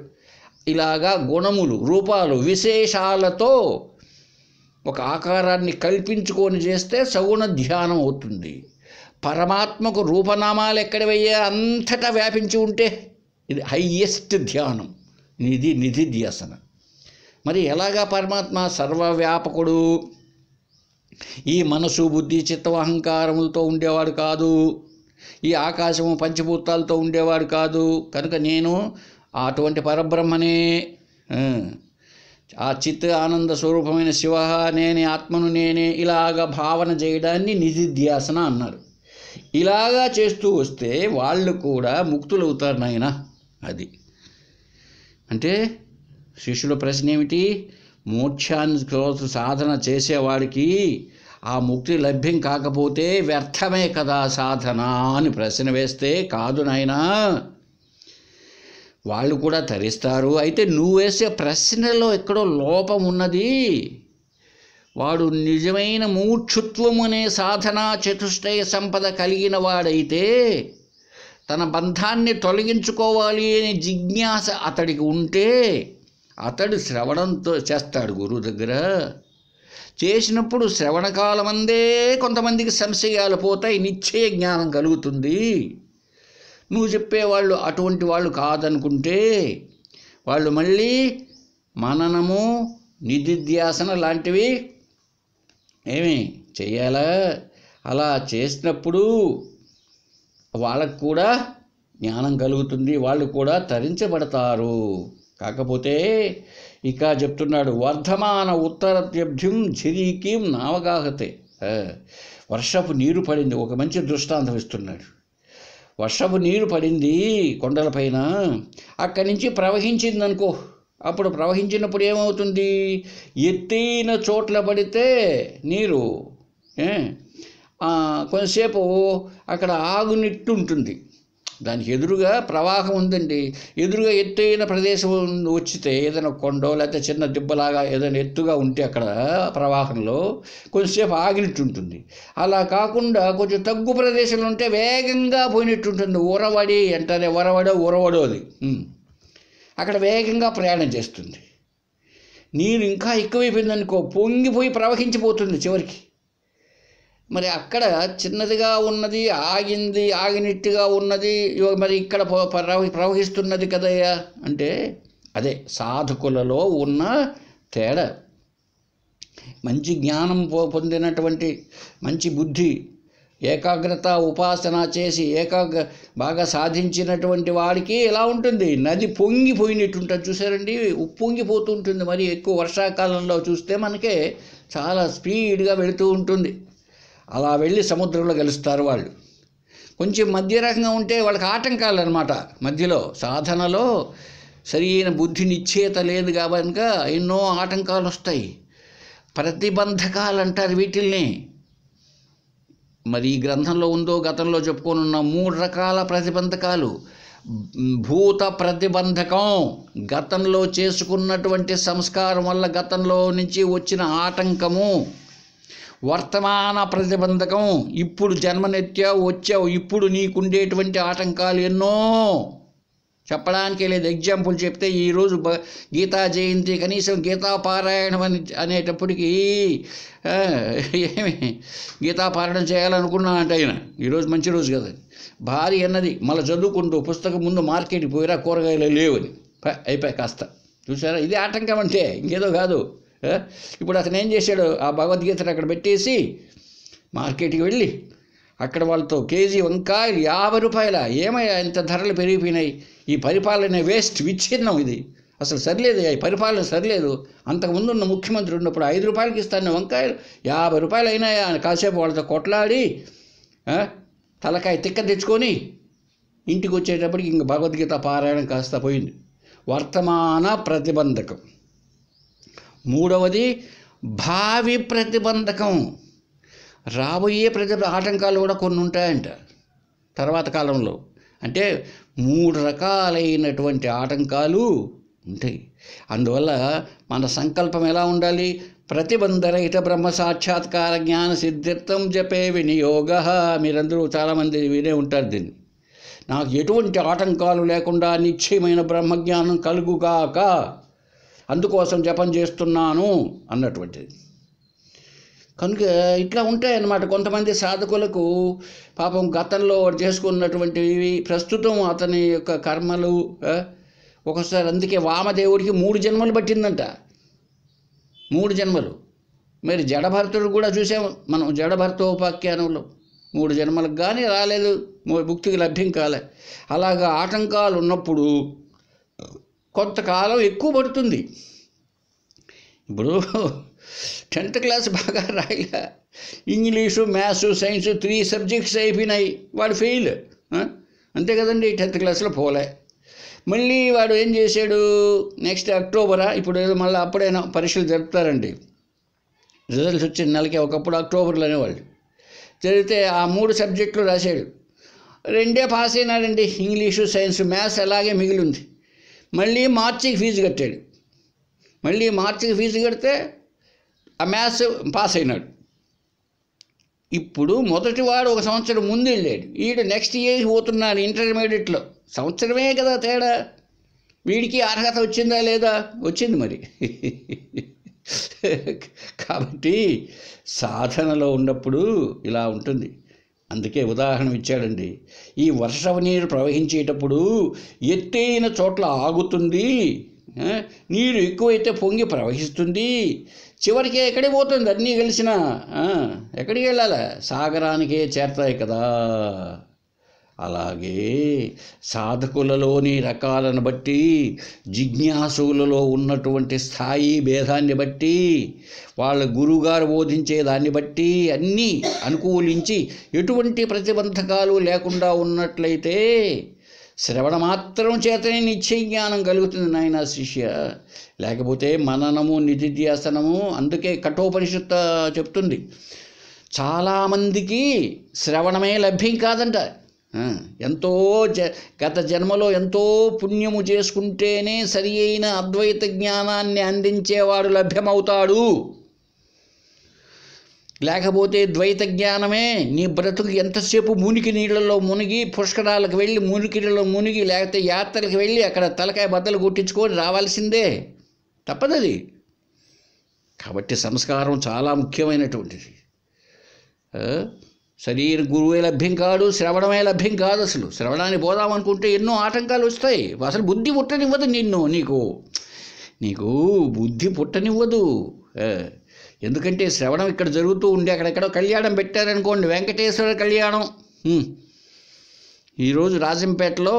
ఇలాగా గుణములు, రూపాలు, విశేషాలతో ఒక ఆకారాన్ని కల్పించుకొని చేస్తే సగుణ ధ్యానం అవుతుంది. పరమాత్మకు రూపనామాలు ఎక్కడ వెయ్యా అంతటా వ్యాపించి ఉంటే ఇది హయ్యెస్ట్ ధ్యానం, ఇది నిధిధ్యాసన. మరి ఎలాగా పరమాత్మ సర్వవ్యాపకుడు, ఈ మనసు బుద్ధి చిత్తం అహంకారములతో ఉండేవాడు కాదు, ఈ ఆకాశము పంచభూతాలతో ఉండేవాడు కాదు. కనుక నేను అటువంటి పరబ్రహ్మనే, ఆ చిత్ ఆనంద స్వరూపమైన శివ నేనే, ఆత్మను నేనే, ఇలాగ భావన చేయడాన్ని నిధిధ్యాసన అన్నారు. ఇలాగా చేస్తూ వస్తే వాళ్ళు కూడా ముక్తులవుతారు నాయన. అది అంటే శిష్యుల ప్రశ్న ఏమిటి? మోక్షాన్ని కోసం సాధన చేసేవాడికి ఆ ముక్తి లభ్యం కాకపోతే వ్యర్థమే కదా సాధన అని ప్రశ్న వేస్తే, కాదు నాయనా వాళ్ళు కూడా తరిస్తారు. అయితే నువ్వు వేసే ప్రశ్నలో ఎక్కడో లోపం ఉన్నది. వాడు నిజమైన మూఢుత్వం అనే సాధనా చతుష్టయ సంపద కలిగిన వాడైతే తన బంధాన్ని తొలగించుకోవాలి అనే జిజ్ఞాస అతడికి ఉంటే అతడు శ్రవణంతో చేస్తాడు గురువు దగ్గర. చేసినప్పుడు శ్రవణకాలమందే కొంతమందికి సంశయాలు పోతాయి, నిశ్చయ జ్ఞానం కలుగుతుంది. నువ్వు చెప్పేవాళ్ళు అటువంటి వాళ్ళు కాదనుకుంటే వాళ్ళు మళ్ళీ మననము, నిధిధ్యాసన లాంటివి ఏమి చెయ్యాలా. అలా చేసినప్పుడు వాళ్ళకు కూడా జ్ఞానం కలుగుతుంది, వాళ్ళు కూడా తరించబడతారు. కాకపోతే ఇక చెప్తున్నాడు, వర్ధమాన ఉత్తరత్యభ్యం ఝరీకీం నావగాహతే. వర్షపు నీరు పడింది, ఒక మంచి దృష్టాంతం ఇస్తున్నాడు. వర్షపు నీరు పడింది కొండలపైన, అక్కడి నుంచి ప్రవహించింది అనుకో. అప్పుడు ప్రవహించినప్పుడు ఏమవుతుంది? ఎత్తైన చోట్ల పడితే నీరు కొంతసేపు అక్కడ ఆగునిట్టు ఉంటుంది. దానికి ఎదురుగా ప్రవాహం ఉందండి. ఎదురుగా ఎత్తైన ప్రదేశం వచ్చితే ఏదైనా కొండో లేకపోతే చిన్న దిబ్బలాగా ఏదైనా ఎత్తుగా ఉంటే అక్కడ ప్రవాహంలో కొంచెంసేపు ఆగినట్టు ఉంటుంది. అలా కాకుండా కొంచెం తగ్గు ప్రదేశంలో ఉంటే వేగంగా పోయినట్టు ఉంటుంది. ఉరవడి అంటారే, ఉరవడో అది అక్కడ వేగంగా ప్రయాణం చేస్తుంది. నీరు ఇంకా ఎక్కువైపోయింది అనుకో, పొంగిపోయి ప్రవహించిపోతుంది చివరికి. మరి అక్కడ చిన్నదిగా ఉన్నది ఆగింది, ఆగినట్టుగా ఉన్నది, మరి ఇక్కడ ప్రవహిస్తున్నది కదయ్యా అంటే అదే సాధకులలో ఉన్న తేడా. మంచి జ్ఞానం పొందినటువంటి మంచి బుద్ధి, ఏకాగ్రత, ఉపాసన చేసి బాగా సాధించినటువంటి వాడికి ఎలా ఉంటుంది? నది పొంగిపోయినట్టు ఉంటుంది చూసారండి, ఉప్పొంగిపోతూ ఉంటుంది. మరి ఎక్కువ వర్షాకాలంలో చూస్తే మనకే చాలా స్పీడ్గా వెళుతూ ఉంటుంది. అలా వెళ్ళి సముద్రంలో కలుస్తారు వాళ్ళు. కొంచెం మధ్య రకంగా ఉంటే వాళ్ళకి ఆటంకాలు అన్నమాట. మధ్యలో సాధనలో సరైన బుద్ధి నిశ్చేత లేదు కాబట్టి ఎన్నో ఆటంకాలు వస్తాయి. ప్రతిబంధకాలు అంటారు వీటిల్ని. మరి ఈ గ్రంథంలో ఉందో గతంలో చెప్పుకొని 3 రకాల ప్రతిబంధకాలు. భూత ప్రతిబంధకం, గతంలో చేసుకున్నటువంటి సంస్కారం వల్ల గతంలో నుంచి వచ్చిన ఆటంకము. వర్తమాన ప్రతిబంధకం, ఇప్పుడు జన్మనెత్తావు వచ్చావు, ఇప్పుడు నీకుండేటువంటి ఆటంకాలు ఎన్నో చెప్పడానికే లేదు. ఎగ్జాంపుల్ చెప్తే ఈరోజు గీతా జయంతి, కనీసం గీతా పారాయణం అనేటప్పటికీ ఏమి గీతాపారాయణం చేయాలనుకున్నా అంటే ఆయన ఈరోజు మంచి రోజు కదా, భార్య అన్నది మళ్ళీ చదువుకుంటూ పుస్తకం ముందు మార్కెట్కి పోయిరా కూరగాయలు లేవని అయిపోయి కాస్త చూసారా. ఇది ఆటంకం అంటే ఇంకేదో కాదు. ఇప్పుడు అతను ఏం చేశాడు, ఆ భగవద్గీతను అక్కడ పెట్టేసి మార్కెట్కి వెళ్ళి అక్కడ వాళ్ళతో కేజీ వంకాయలు 50 రూపాయల. ఏమయ్యా ఇంత ధరలు పెరిగిపోయినాయి, ఈ పరిపాలన వేస్ట్, విచ్ఛిన్నం, ఇది అసలు సరిలేదు, ఈ పరిపాలన సరిలేదు. అంతకుముందు ఉన్న ముఖ్యమంత్రి ఉన్నప్పుడు 5 రూపాయలకి ఇస్తాను వంకాయలు, 50 రూపాయలు అయినాయా అని కాసేపు వాళ్ళతో కొట్లాడి తలకాయ తిక్క తెచ్చుకొని ఇంటికి వచ్చేటప్పటికి ఇంక భగవద్గీత పారాయణం కాస్త పోయింది. వర్తమాన ప్రతిబంధకం. 3వది భావి ప్రతిబంధకం. రాబోయే ఆటంకాలు కూడా కొన్ని ఉంటాయంట తర్వాత కాలంలో. అంటే 3 రకాలైనటువంటి ఆటంకాలు ఉంటాయి. అందువల్ల మన సంకల్పం ఎలా ఉండాలి? ప్రతిబంధరహిత బ్రహ్మ సాక్షాత్కార జ్ఞాన సిద్ధిర్థం జపే వినియోగ. మీరందరూ చాలామంది వినే ఉంటారు దీన్ని. నాకు ఎటువంటి ఆటంకాలు లేకుండా నిశ్చయమైన బ్రహ్మజ్ఞానం కలుగుగాక, అందుకోసం జపం చేస్తున్నాను అన్నటువంటిది. కనుక ఇట్లా ఉంటాయన్నమాట కొంతమంది సాధకులకు. పాపం గతంలో చేసుకున్నటువంటివి, ప్రస్తుతం అతని యొక్క కర్మలు. ఒకసారి అందుకే వామదేవుడికి 3 జన్మలు పట్టిందంట, 3 జన్మలు. మరి జడభరతుడు కూడా చూసాము మనం, జడభరతోపాఖ్యానంలో 3 జన్మలకు కానీ రాలేదు, ముక్తికి లభ్యం కాలే. అలాగా ఆటంకాలు ఉన్నప్పుడు కొంతకాలం ఎక్కువ పడుతుంది. ఇప్పుడు 10th క్లాస్ బాగా రాయలే, ఇంగ్లీషు మ్యాథ్స్ సైన్స్ 3 సబ్జెక్ట్స్ అయిపోయినాయి, వాడు ఫెయిల్. అంతే కదండి, 10th క్లాస్లో పోలే. మళ్ళీ వాడు ఏం చేశాడు, నెక్స్ట్ అక్టోబరా, ఇప్పుడు ఏదో మళ్ళీ అప్పుడైనా పరీక్షలు జరుపుతారండి, రిజల్ట్స్ వచ్చిన నెలకి. ఒకప్పుడు అక్టోబర్లో అనేవాళ్ళు. జరిగితే ఆ 3 సబ్జెక్టులు రాశాడు, 2 పాస్ అయినాడండి, ఇంగ్లీషు సైన్స్. మ్యాథ్స్ అలాగే మిగిలింది. మళ్ళీ మార్చికి ఫీజు కట్టాడు, మళ్ళీ మార్చికి ఫీజు కడితే ఆ మ్యాథ్స్ పాస్ అయినాడు. ఇప్పుడు మొదటివాడు 1 సంవత్సరం ముందు వెళ్ళాడు, వీడు నెక్స్ట్ ఇయర్ పోతున్నాడు ఇంటర్మీడియట్లో. సంవత్సరమే కదా తేడా. వీడికి అర్హత వచ్చిందా లేదా? వచ్చింది మరి. కాబట్టి సాధనలో ఉన్నప్పుడు ఇలా ఉంటుంది. అందుకే ఉదాహరణ ఇచ్చాడండి. ఈ వర్షపు నీరు ప్రవహించేటప్పుడు ఎత్తైన చోట్ల ఆగుతుంది, నీరు ఎక్కువైతే పొంగి ప్రవహిస్తుంది, చివరికి ఎక్కడికి పోతుంది? అన్నీ కలిసినా ఎక్కడికి వెళ్ళాలి? సాగరానికే చేరతాయి కదా. అలాగే సాధకులలోని రకాలను బట్టి, జిజ్ఞాసులలో ఉన్నటువంటి స్థాయి భేదాన్ని బట్టి, వాళ్ళ గురువుగారు బోధించే దాన్ని బట్టి అన్నీ అనుకూలించి ఎటువంటి ప్రతిబంధకాలు లేకుండా ఉన్నట్లయితే శ్రవణ మాత్రం చేతనే నిశ్చయ జ్ఞానం కలుగుతుంది నాయన శిష్య. లేకపోతే మననము నిధిధ్యాసనము. అందుకే కఠోపనిషత్తు చెప్తుంది, చాలామందికి శ్రవణమే లభ్యం కాదంట. ఎంతో గత జన్మలో ఎంతో పుణ్యము చేసుకుంటేనే సరి అయిన అద్వైత జ్ఞానాన్ని అందించేవాడు లభ్యమవుతాడు. లేకపోతే ద్వైత జ్ఞానమే నీ బ్రతుకు ఎంతసేపు మునికి నీళ్ళలో మునిగి, పుష్కరాలకు వెళ్ళి మునికి నీళ్ళలో మునిగి, లేకపోతే యాత్రలకు వెళ్ళి అక్కడ తలకాయ బద్దలు కొట్టించుకొని రావాల్సిందే, తప్పదది. కాబట్టి సంస్కారం చాలా ముఖ్యమైనటువంటిది. శరీర గురువే లభ్యం కాడు, శ్రవణమే లభ్యం కాదు. అసలు శ్రవణాన్ని పోదామనుకుంటే ఎన్నో ఆటంకాలు వస్తాయి. అసలు బుద్ధి పుట్టనివ్వదు నీకు బుద్ధి పుట్టనివ్వదు. ఎందుకంటే శ్రవణం ఇక్కడ జరుగుతూ ఉండి అక్కడెక్కడో కళ్యాణం పెట్టారనుకోండి, వెంకటేశ్వర కళ్యాణం. ఈరోజు రాజంపేటలో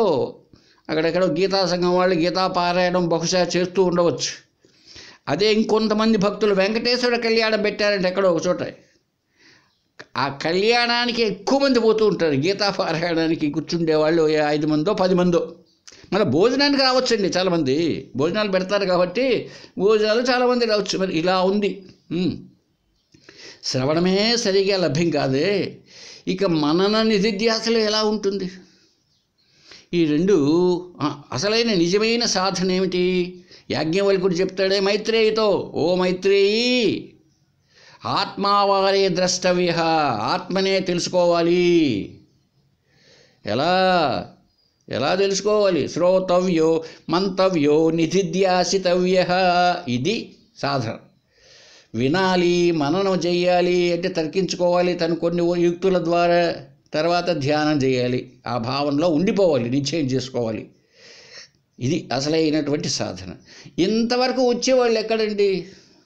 అక్కడెక్కడో గీతా సంఘం వాళ్ళు గీతా పారాయణం బహుశా చేస్తూ ఉండవచ్చు. అదే ఇంకొంతమంది భక్తులు వెంకటేశ్వర కళ్యాణం పెట్టారంటే ఎక్కడో ఒక చోట, ఆ కళ్యాణానికి ఎక్కువ మంది పోతూ ఉంటారు. గీతా పారాయణానికి కూర్చుండే వాళ్ళు 5 మందో 10 మందో. మళ్ళీ భోజనానికి రావచ్చండి, చాలామంది భోజనాలు పెడతారు కాబట్టి భోజనాలు చాలామంది రావచ్చు. మరి ఇలా ఉంది. శ్రవణమే సరిగా లభ్యం కాదే, ఇక మనన నిధిధ్యాసలు ఎలా ఉంటుంది? ఈ 2 అసలైన నిజమైన సాధన ఏమిటి? యాజ్ఞవల్కుడు చెప్తాడే మైత్రేయితో, ఓ మైత్రేయి, ఆత్మావారే ద్రష్టవ్య, ఆత్మనే తెలుసుకోవాలి. ఎలా తెలుసుకోవాలి? శ్రోతవ్యో మంతవ్యో నిధిధ్యాసితవ్య. ఇది సాధన. వినాలి, మననం చేయాలి, అంటే తర్కించుకోవాలి తను కొన్ని యుక్తుల ద్వారా, తర్వాత ధ్యానం చేయాలి, ఆ భావనలో ఉండిపోవాలి, నిశ్చయం చేసుకోవాలి. ఇది అసలైనటువంటి సాధన. ఇంతవరకు వచ్చేవాళ్ళు ఎక్కడండి?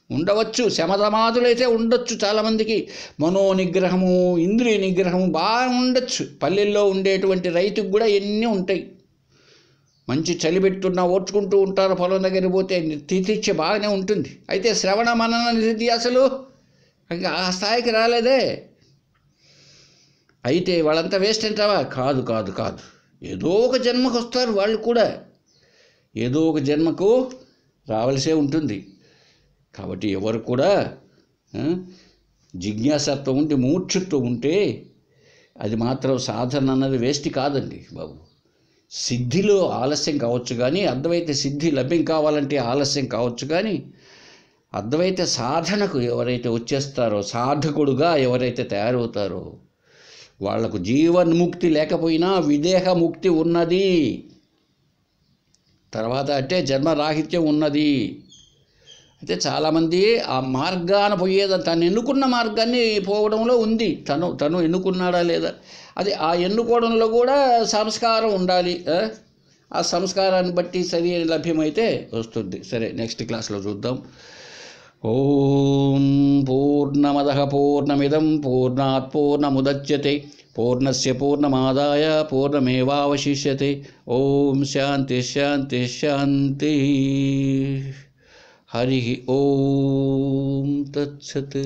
ఉండవచ్చు, శమధమాదులైతే ఉండొచ్చు చాలామందికి. మనోనిగ్రహము, ఇంద్రియ నిగ్రహము బాగా ఉండొచ్చు. పల్లెల్లో ఉండేటువంటి రైతుకు కూడా ఎన్ని ఉంటాయి. మంచి చలి పెట్టున్నా ఓర్చుకుంటూ ఉంటారు, పొలం దగ్గరికి పోతే తితిచ్చ బాగానే ఉంటుంది. అయితే శ్రవణ మనన నిధిధ్యాసలు ఇంకా ఆ స్థాయికి రాలేదే. అయితే వాళ్ళంతా వేస్ట్ అంటావా? కాదు. ఏదో ఒక జన్మకు వస్తారు వాళ్ళు కూడా, ఏదో ఒక జన్మకు రావలసే ఉంటుంది. కాబట్టి ఎవరు కూడా జిజ్ఞాసత్వం ఉండి మూర్ఛత్వం ఉంటే అది మాత్రం సాధన అన్నది వేస్ట్ కాదండి బాబు. సిద్ధిలో ఆలస్యం కావచ్చు కానీ, అద్వైత సిద్ధి లభ్యం కావాలంటే ఆలస్యం కావచ్చు కానీ, అద్వైత సాధనకు ఎవరైతే వచ్చేస్తారో, సాధకుడుగా ఎవరైతే తయారవుతారో, వాళ్లకు జీవన్ముక్తి లేకపోయినా విదేహముక్తి ఉన్నది. తర్వాత అంటే జన్మరాహిత్యం ఉన్నది. అయితే చాలామంది ఆ మార్గాన పోయేది, తను ఎన్నుకున్న మార్గాన్ని పోవడంలో ఉంది. తను ఎన్నుకున్నాడా లేదా, అది ఆ ఎన్నుకోవడంలో కూడా సంస్కారం ఉండాలి. ఆ సంస్కారాన్ని బట్టి సరి లభ్యమైతే వస్తుంది. సరే, నెక్స్ట్ క్లాస్లో చూద్దాం. ఓం పూర్ణమదః పూర్ణమిదం పూర్ణాత్ పూర్ణముదచ్యతే పూర్ణస్య పూర్ణమాదాయ పూర్ణమేవావశిష్యతే. ఓం శాంతి శాంతి శాంతి. హరి ఓం తత్సత్.